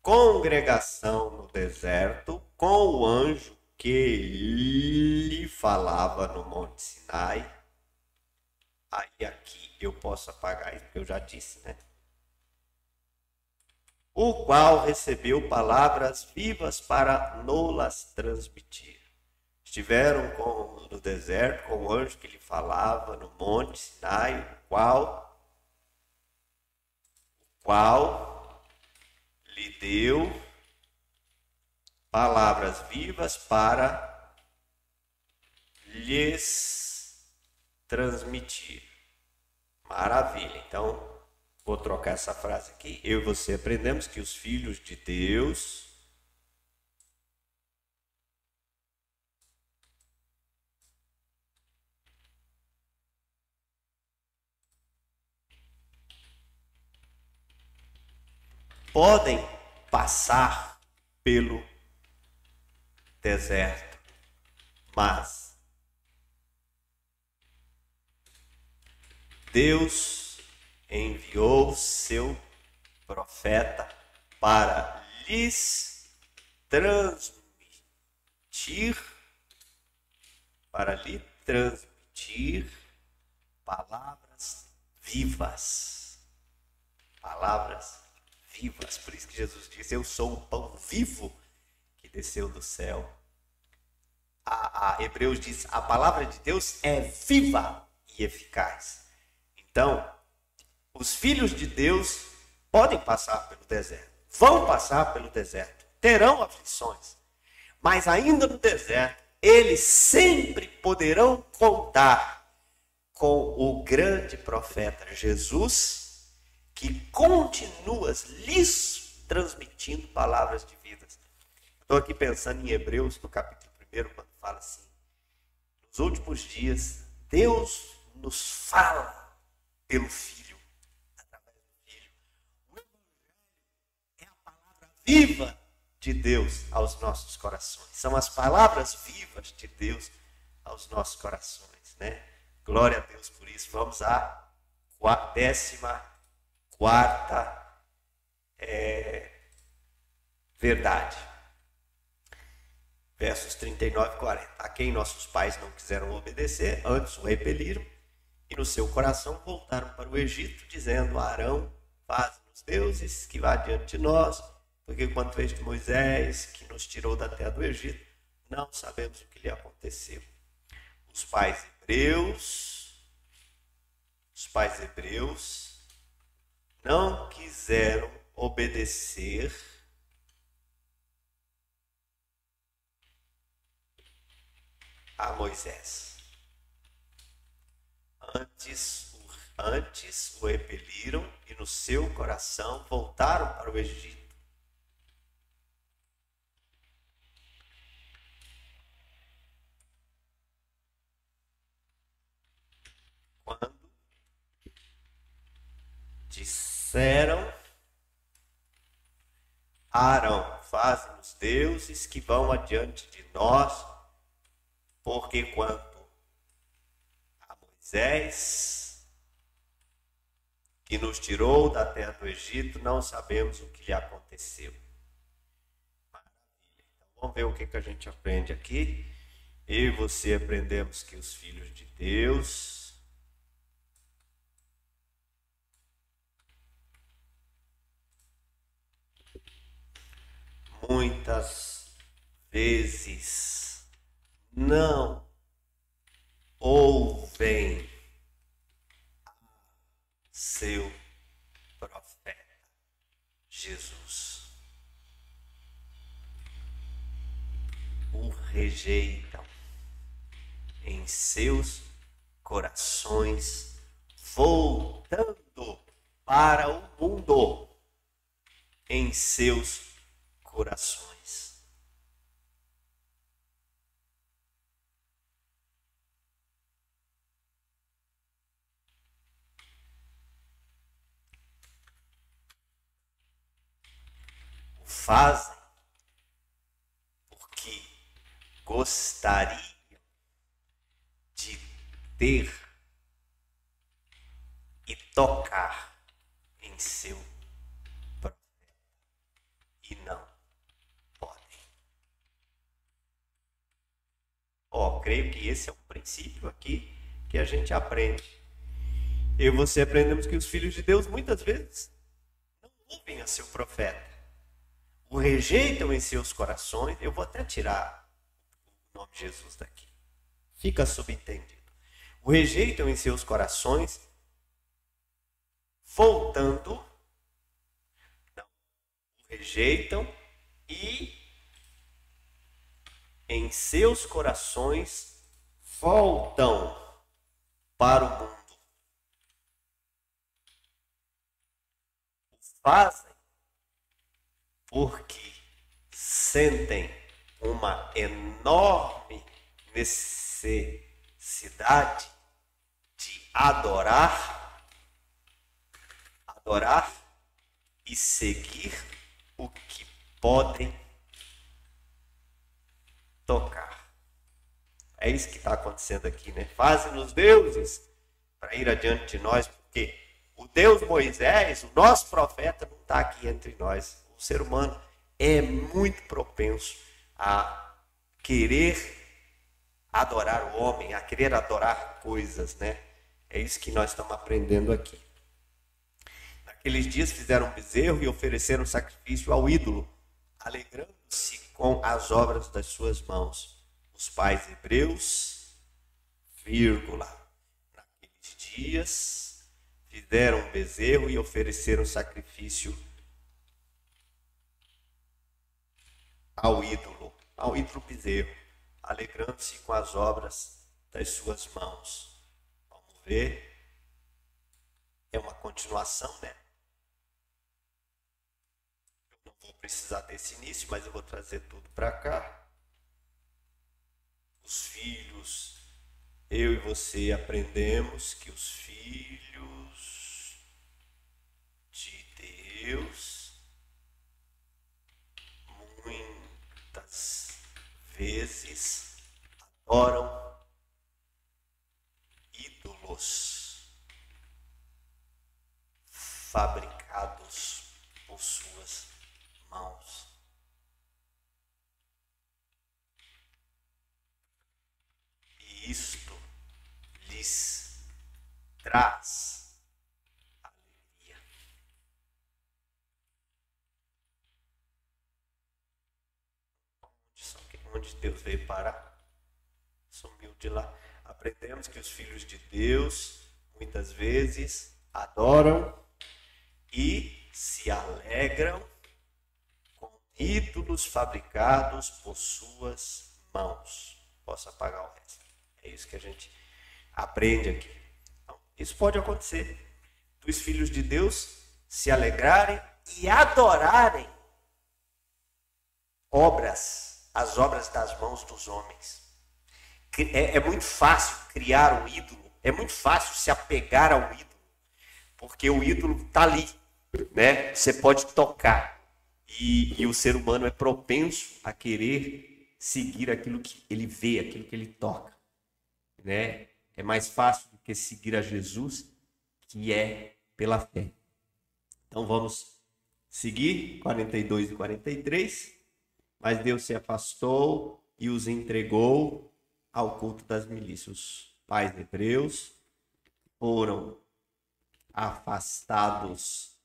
congregação no deserto com o anjo que lhe falava no Monte Sinai. Aí aqui eu posso apagar isso, porque eu já disse, né? o qual recebeu palavras vivas para nos-las transmitir. Estiveram no deserto com o anjo que lhe falava no monte Sinai, o qual lhe deu palavras vivas para lhes transmitir. Maravilha. Então, vou trocar essa frase aqui. Eu e você aprendemos que os filhos de Deus podem passar pelo deserto, mas Deus enviou seu profeta para lhes transmitir palavras vivas. Palavras vivas. Por isso que Jesus disse: eu sou o pão vivo que desceu do céu. A Hebreus diz: a palavra de Deus é viva e eficaz. Então, os filhos de Deus podem passar pelo deserto, vão passar pelo deserto, terão aflições, mas ainda no deserto, eles sempre poderão contar com o grande profeta Jesus, que continua lhes transmitindo palavras de vida. Estou aqui pensando em Hebreus, no capítulo 1, quando fala assim: nos últimos dias, Deus nos fala pelo Filho, através do Filho. O Evangelho é a palavra viva de Deus aos nossos corações. São as palavras vivas de Deus aos nossos corações, né? Glória a Deus por isso. Vamos à 14ª verdade. Versos 39 e 40. A quem nossos pais não quiseram obedecer, antes o repeliram, e no seu coração voltaram para o Egito, dizendo a Arão: faz-nos deuses que vá diante de nós, porque quanto fez de Moisés, que nos tirou da terra do Egito, não sabemos o que lhe aconteceu. Os pais hebreus não quiseram obedecer a Moisés. Antes o repeliram e no seu coração voltaram para o Egito. Quando disseram a Arão: faze-nos deuses que vão adiante de nós, porque quanto a Moisés, que nos tirou da terra do Egito, não sabemos o que lhe aconteceu. Maravilha. Então vamos ver o que a gente aprende aqui. Eu e você aprendemos que os filhos de Deus muitas vezes não ouvem seu profeta Jesus. O rejeitam em seus corações, voltando para o mundo em seus corações. O fazem porque gostariam de ter e tocar em seu profeta e não podem. Creio que esse é um princípio aqui que a gente aprende. Eu e você aprendemos que os filhos de Deus muitas vezes não ouvem a seu profeta. O rejeitam em seus corações. Eu vou até tirar o nome de Jesus daqui. Fica subentendido. O rejeitam em seus corações, voltando. Não. O rejeitam e em seus corações voltam para o mundo. O fazem porque sentem uma enorme necessidade de adorar e seguir o que podem tocar. É isso que está acontecendo aqui, né? Fazem-nos deuses para ir adiante de nós, porque o Deus Moisés, o nosso profeta, não está aqui entre nós. O ser humano é muito propenso a querer adorar o homem, a querer adorar coisas, né? É isso que nós estamos aprendendo aqui. Naqueles dias fizeram um bezerro e ofereceram sacrifício ao ídolo, alegrando-se com as obras das suas mãos. Os pais hebreus, naqueles dias fizeram um bezerro e ofereceram sacrifício ao ídolo bezerro, alegrando-se com as obras das suas mãos. Vamos ver. É uma continuação, né? Eu não vou precisar desse início, mas eu vou trazer tudo para cá. Os filhos, eu e você aprendemos que os filhos de Deus muitas vezes adoram ídolos fabricados por suas mãos. E isto lhes traz alegria. Onde Deus veio parar? Sumiu de lá. Aprendemos que os filhos de Deus muitas vezes adoram e se alegram com ídolos fabricados por suas mãos. Posso apagar o resto. É isso que a gente aprende aqui. Então, isso pode acontecer. Dos filhos de Deus se alegrarem e adorarem as obras das mãos dos homens. É muito fácil criar um ídolo, é muito fácil se apegar ao ídolo, porque o ídolo está ali, né? Você pode tocar. E o ser humano é propenso a querer seguir aquilo que ele vê, aquilo que ele toca, né? É mais fácil do que seguir a Jesus, que é pela fé. Então vamos seguir 42 e 43. Mas Deus se afastou e os entregou ao culto das milícias. Os pais hebreus foram afastados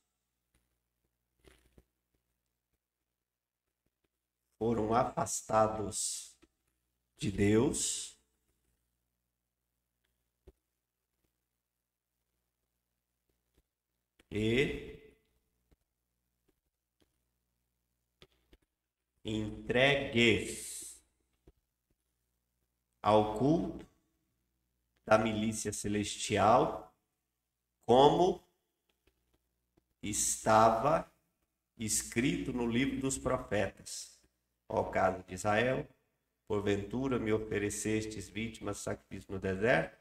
de Deus e entregues ao culto da milícia celestial, como estava escrito no livro dos profetas. Ó casa de Israel, porventura me oferecestes vítimas de sacrifício no deserto,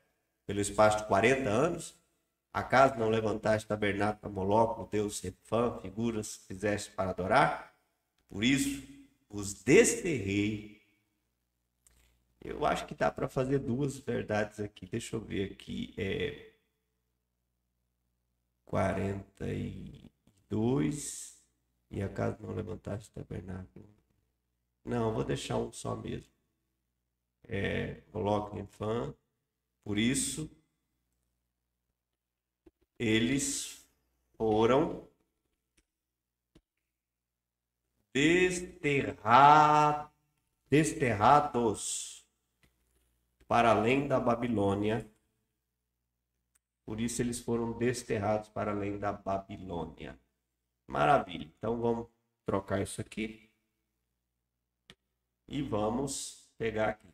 pelo espaço de 40 anos? Acaso não levantaste tabernáculo a Moloque, o deus Refã, figuras que fizeste para adorar? Por isso os desterrei. Eu acho que dá para fazer duas verdades aqui. Deixa eu ver aqui. 42. E acaso não levantaste o tabernáculo? Não, vou deixar um só mesmo. Coloque em fã. Por isso, eles foram desterrados para além da Babilônia. Por isso eles foram desterrados para além da Babilônia. Maravilha. Então vamos trocar isso aqui. E vamos pegar aqui.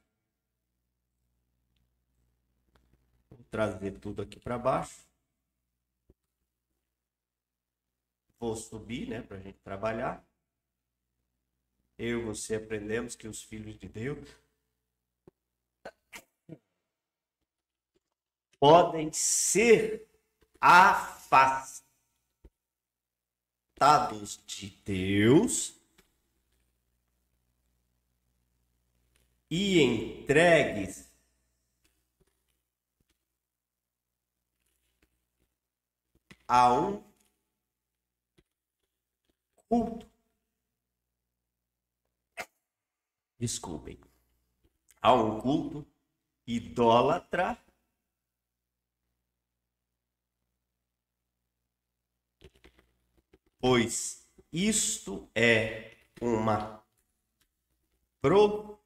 Vou trazer tudo aqui para baixo. Vou subir, né, para a gente trabalhar. Eu e você aprendemos que os filhos de Deus podem ser afastados de Deus e entregues a um culto. Desculpem. A um culto idólatra pois isto é uma profecia.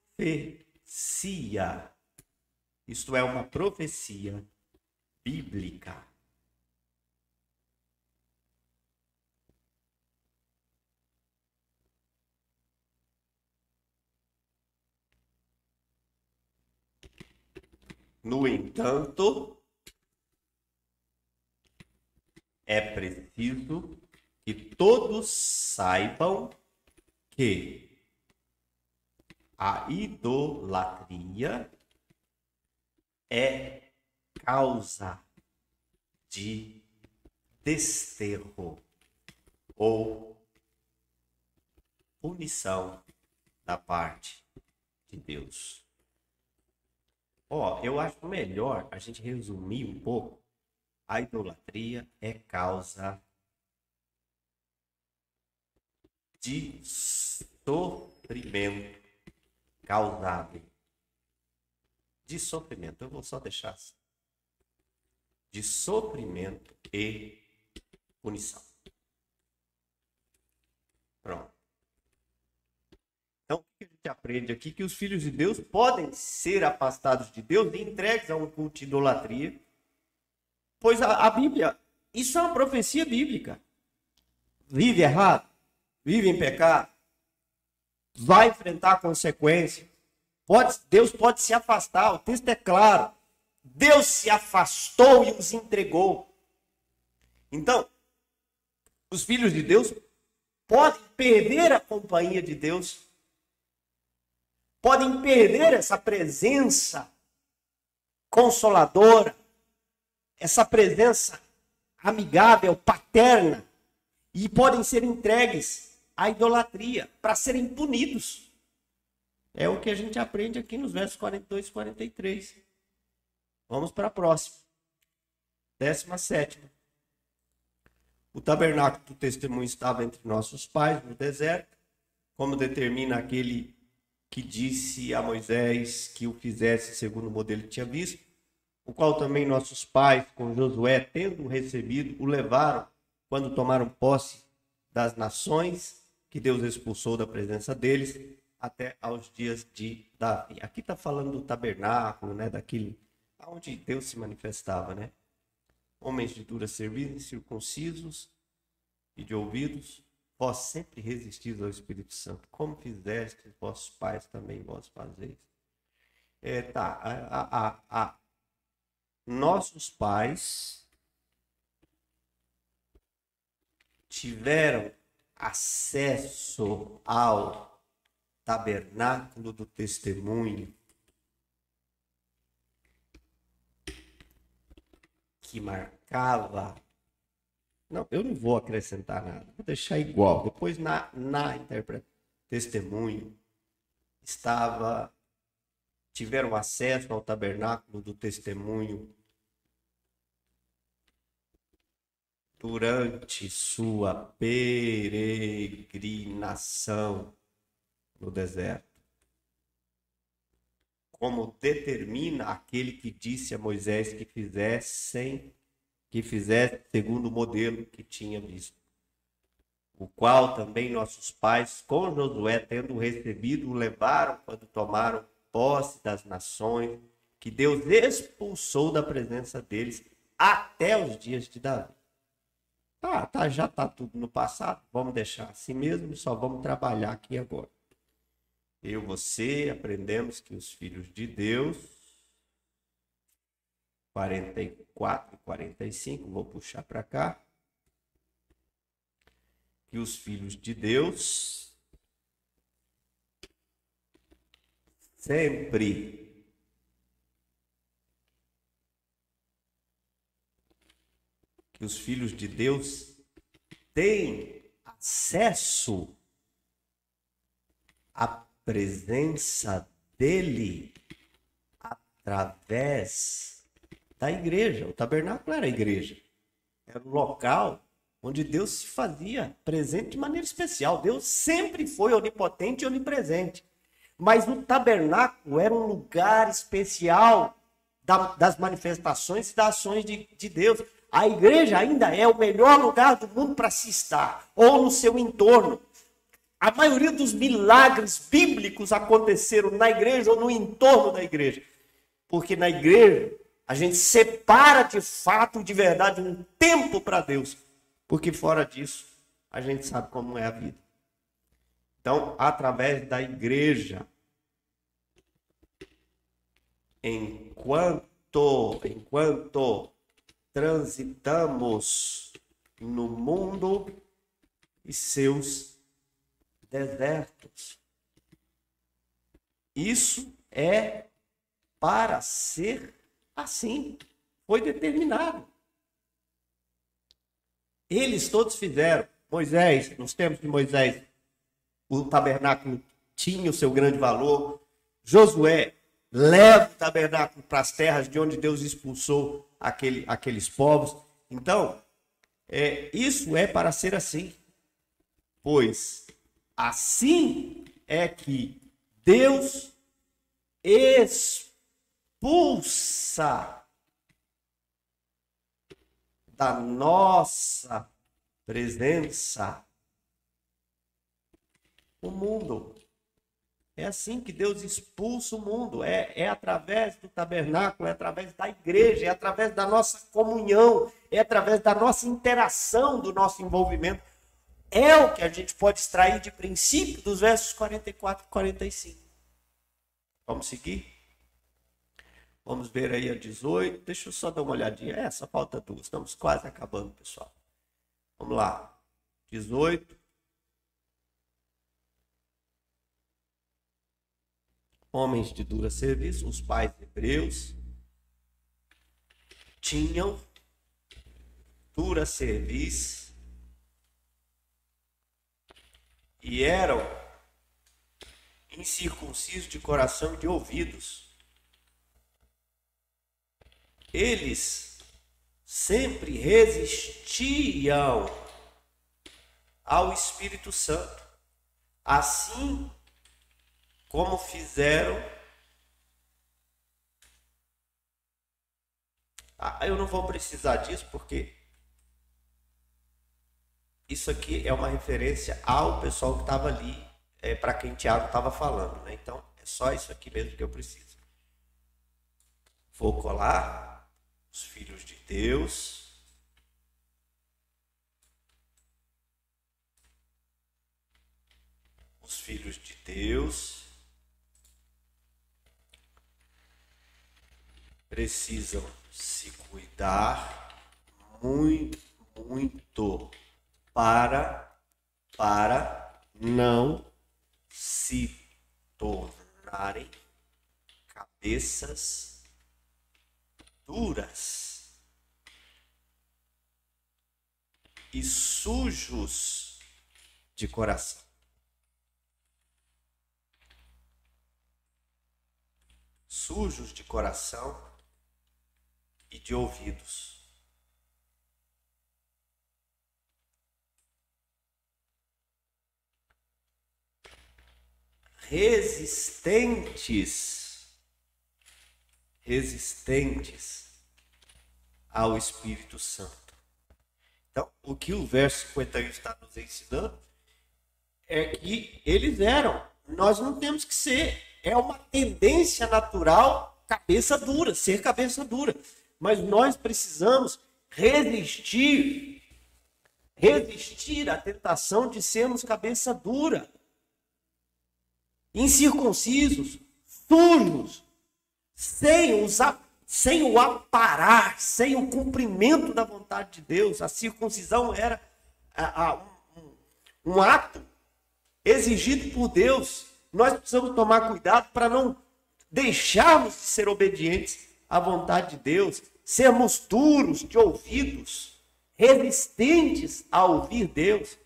Isto é uma profecia bíblica. No entanto, é preciso que todos saibam que a idolatria é causa de desterro ou punição da parte de Deus. Eu acho melhor a gente resumir um pouco. A idolatria é causa de sofrimento causado. De sofrimento, eu vou só deixar assim. De sofrimento e punição. Pronto. Então, o que a gente aprende aqui? Que os filhos de Deus podem ser afastados de Deus e entregues a um culto de idolatria. Pois a Bíblia, isso é uma profecia bíblica. Vive errado, vive em pecado, vai enfrentar consequências. Deus pode se afastar, o texto é claro. Deus se afastou e os entregou. Então, os filhos de Deus podem perder a companhia de Deus, podem perder essa presença consoladora, essa presença amigável, paterna, e podem ser entregues à idolatria para serem punidos. É o que a gente aprende aqui nos versos 42 e 43. Vamos para a próxima. 17ª. O tabernáculo do testemunho estava entre nossos pais no deserto, como determina aquele que disse a Moisés que o fizesse segundo o modelo que tinha visto, o qual também nossos pais, com Josué, tendo recebido, o levaram quando tomaram posse das nações que Deus expulsou da presença deles, até aos dias de Davi. Aqui está falando do tabernáculo, né, daquele onde Deus se manifestava, né? Homens de dura serviço, circuncisos e de ouvidos, vós sempre resistis ao Espírito Santo, como fizestes vossos pais também vós fazeis. Nossos pais tiveram acesso ao tabernáculo do testemunho que marcava. Não, eu não vou acrescentar nada, vou deixar igual. Depois na interpretação, testemunho tiveram acesso ao tabernáculo do testemunho durante sua peregrinação no deserto. Como determina aquele que disse a Moisés que fizesse segundo o modelo que tinha visto. o qual também nossos pais, com Josué, tendo recebido, o levaram quando tomaram posse das nações, que Deus expulsou da presença deles até os dias de Davi. Já está tudo no passado, vamos deixar assim mesmo, só vamos trabalhar aqui agora. Eu e você aprendemos que os filhos de Deus, 44 e 45, vou puxar para cá, que os filhos de Deus sempre têm acesso à presença dele através da igreja. O tabernáculo era a igreja. Era o local onde Deus se fazia presente de maneira especial. Deus sempre foi onipotente e onipresente. Mas o tabernáculo era um lugar especial das manifestações e das ações de Deus. A igreja ainda é o melhor lugar do mundo para se estar, ou no seu entorno. A maioria dos milagres bíblicos aconteceram na igreja ou no entorno da igreja. Porque na igreja a gente separa de fato, de verdade, um tempo para Deus. Porque fora disso, a gente sabe como é a vida. Então, através da igreja, enquanto transitamos no mundo e seus desertos. Isso é para ser assim. Foi determinado. Eles todos fizeram. Moisés, nos tempos de Moisés, o tabernáculo tinha o seu grande valor. Josué leva o tabernáculo para as terras de onde Deus expulsou aqueles povos. Então, isso é para ser assim. Pois assim é que Deus expulsa da nossa presença o mundo. É assim que Deus expulsa o mundo. É através do tabernáculo, é através da igreja, é através da nossa comunhão, é através da nossa interação, do nosso envolvimento. É o que a gente pode extrair de princípio dos versos 44 e 45. Vamos seguir? Vamos ver aí a 18. Deixa eu só dar uma olhadinha. Só falta 2. Estamos quase acabando, pessoal. Vamos lá. 18. Homens de dura serviço, os pais hebreus tinham dura serviço e eram incircuncisos de coração e de ouvidos. Eles sempre resistiam ao Espírito Santo, assim como fizeram. Eu não vou precisar disso porque isso aqui é uma referência ao pessoal que estava ali, para quem Tiago estava falando, né? Então é só isso aqui mesmo que eu preciso. Vou colar os filhos de Deus. Os filhos de Deus precisam se cuidar muito para não se tornarem cabeças duras e sujos de coração. Sujos de coração e de ouvidos. Resistentes ao Espírito Santo. Então, o que o verso 51 está nos ensinando é que eles eram. Nós não temos que ser. É uma tendência natural cabeça dura, ser cabeça dura. Mas nós precisamos resistir à tentação de sermos cabeça dura, incircuncisos, sujos, sem o aparar, sem o cumprimento da vontade de Deus. A circuncisão era um ato exigido por Deus. Nós precisamos tomar cuidado para não deixarmos de ser obedientes à vontade de Deus, sermos duros de ouvidos, resistentes a ouvir Deus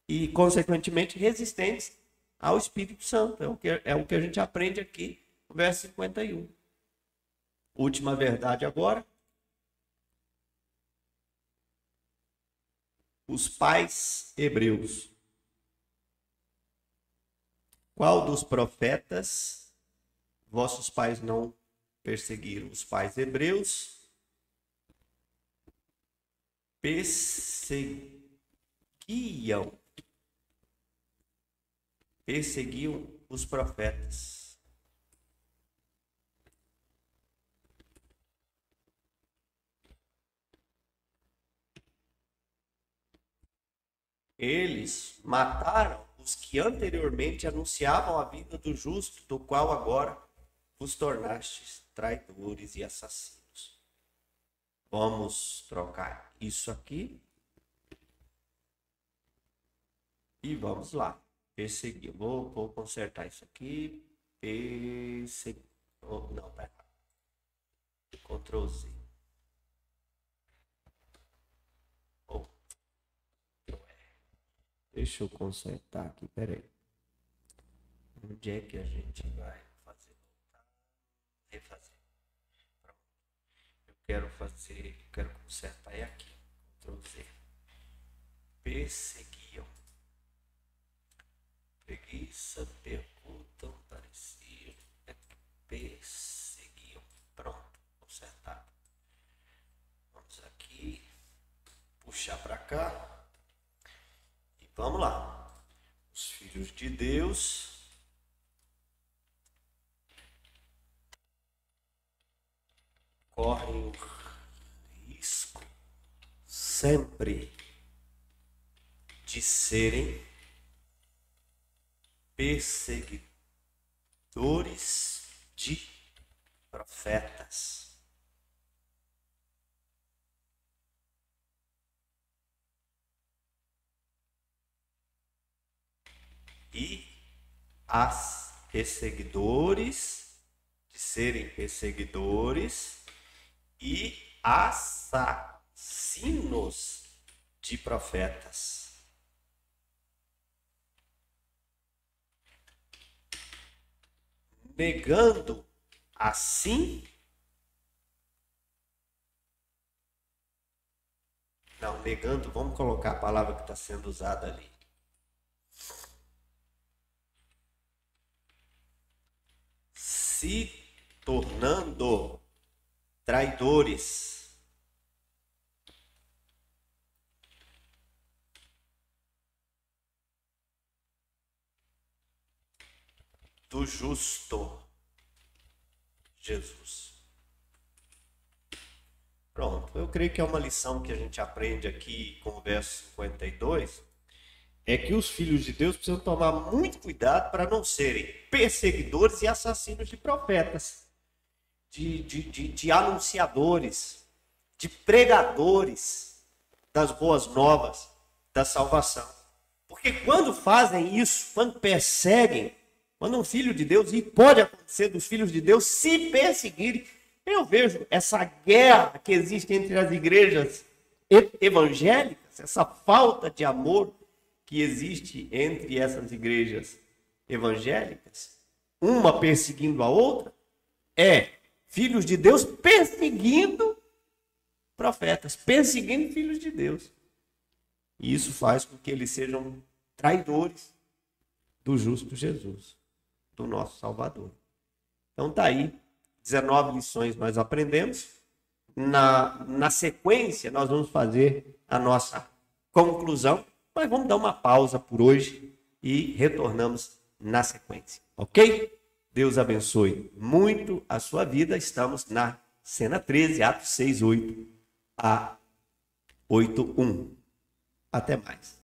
e, consequentemente, resistentes ao Espírito Santo. É o que a gente aprende aqui no verso 51. Última verdade agora. Os pais hebreus. Qual dos profetas vossos pais não perseguiram? Os pais hebreus perseguiam os profetas. Eles mataram os que anteriormente anunciavam a vida do justo, do qual agora vos tornastes traidores e assassinos. Vamos trocar isso aqui. E vamos lá. Perseguir. Vou consertar isso aqui. Perseguir. Oh, não, tá errado. Ctrl Z. Oh. Deixa eu consertar aqui, peraí. Onde é que a gente vai fazer? Refazer. Eu quero consertar é aqui. Ctrl Z. Perseguiam. Preguiça, perguntam, pareciam. Perseguiam. Pronto, consertado. Vamos aqui. Puxar para cá. Vamos lá. Os filhos de Deus correm o risco sempre de serem perseguidores de profetas. E as perseguidores, de serem perseguidores e assassinos de profetas. Negando assim. Não, negando, vamos colocar a palavra que está sendo usada ali. Se tornando traidores. Do justo Jesus. Pronto, eu creio que é uma lição que a gente aprende aqui com o verso 52. É que os filhos de Deus precisam tomar muito cuidado para não serem perseguidores e assassinos de profetas, de anunciadores, de pregadores das boas novas, da salvação. Porque quando fazem isso, quando perseguem, quando um filho de Deus, e pode acontecer dos filhos de Deus se perseguirem, eu vejo essa guerra que existe entre as igrejas evangélicas, essa falta de amor que existe entre essas igrejas evangélicas, uma perseguindo a outra, é filhos de Deus perseguindo profetas, perseguindo filhos de Deus. E isso faz com que eles sejam traidores do justo Jesus, do nosso Salvador. Então tá aí, 19 lições nós aprendemos. Na sequência, nós vamos fazer a nossa conclusão, mas vamos dar uma pausa por hoje e retornamos na sequência, ok? Deus abençoe muito a sua vida. Estamos na cena 13, Atos 6, 8 a 8:1. Até mais.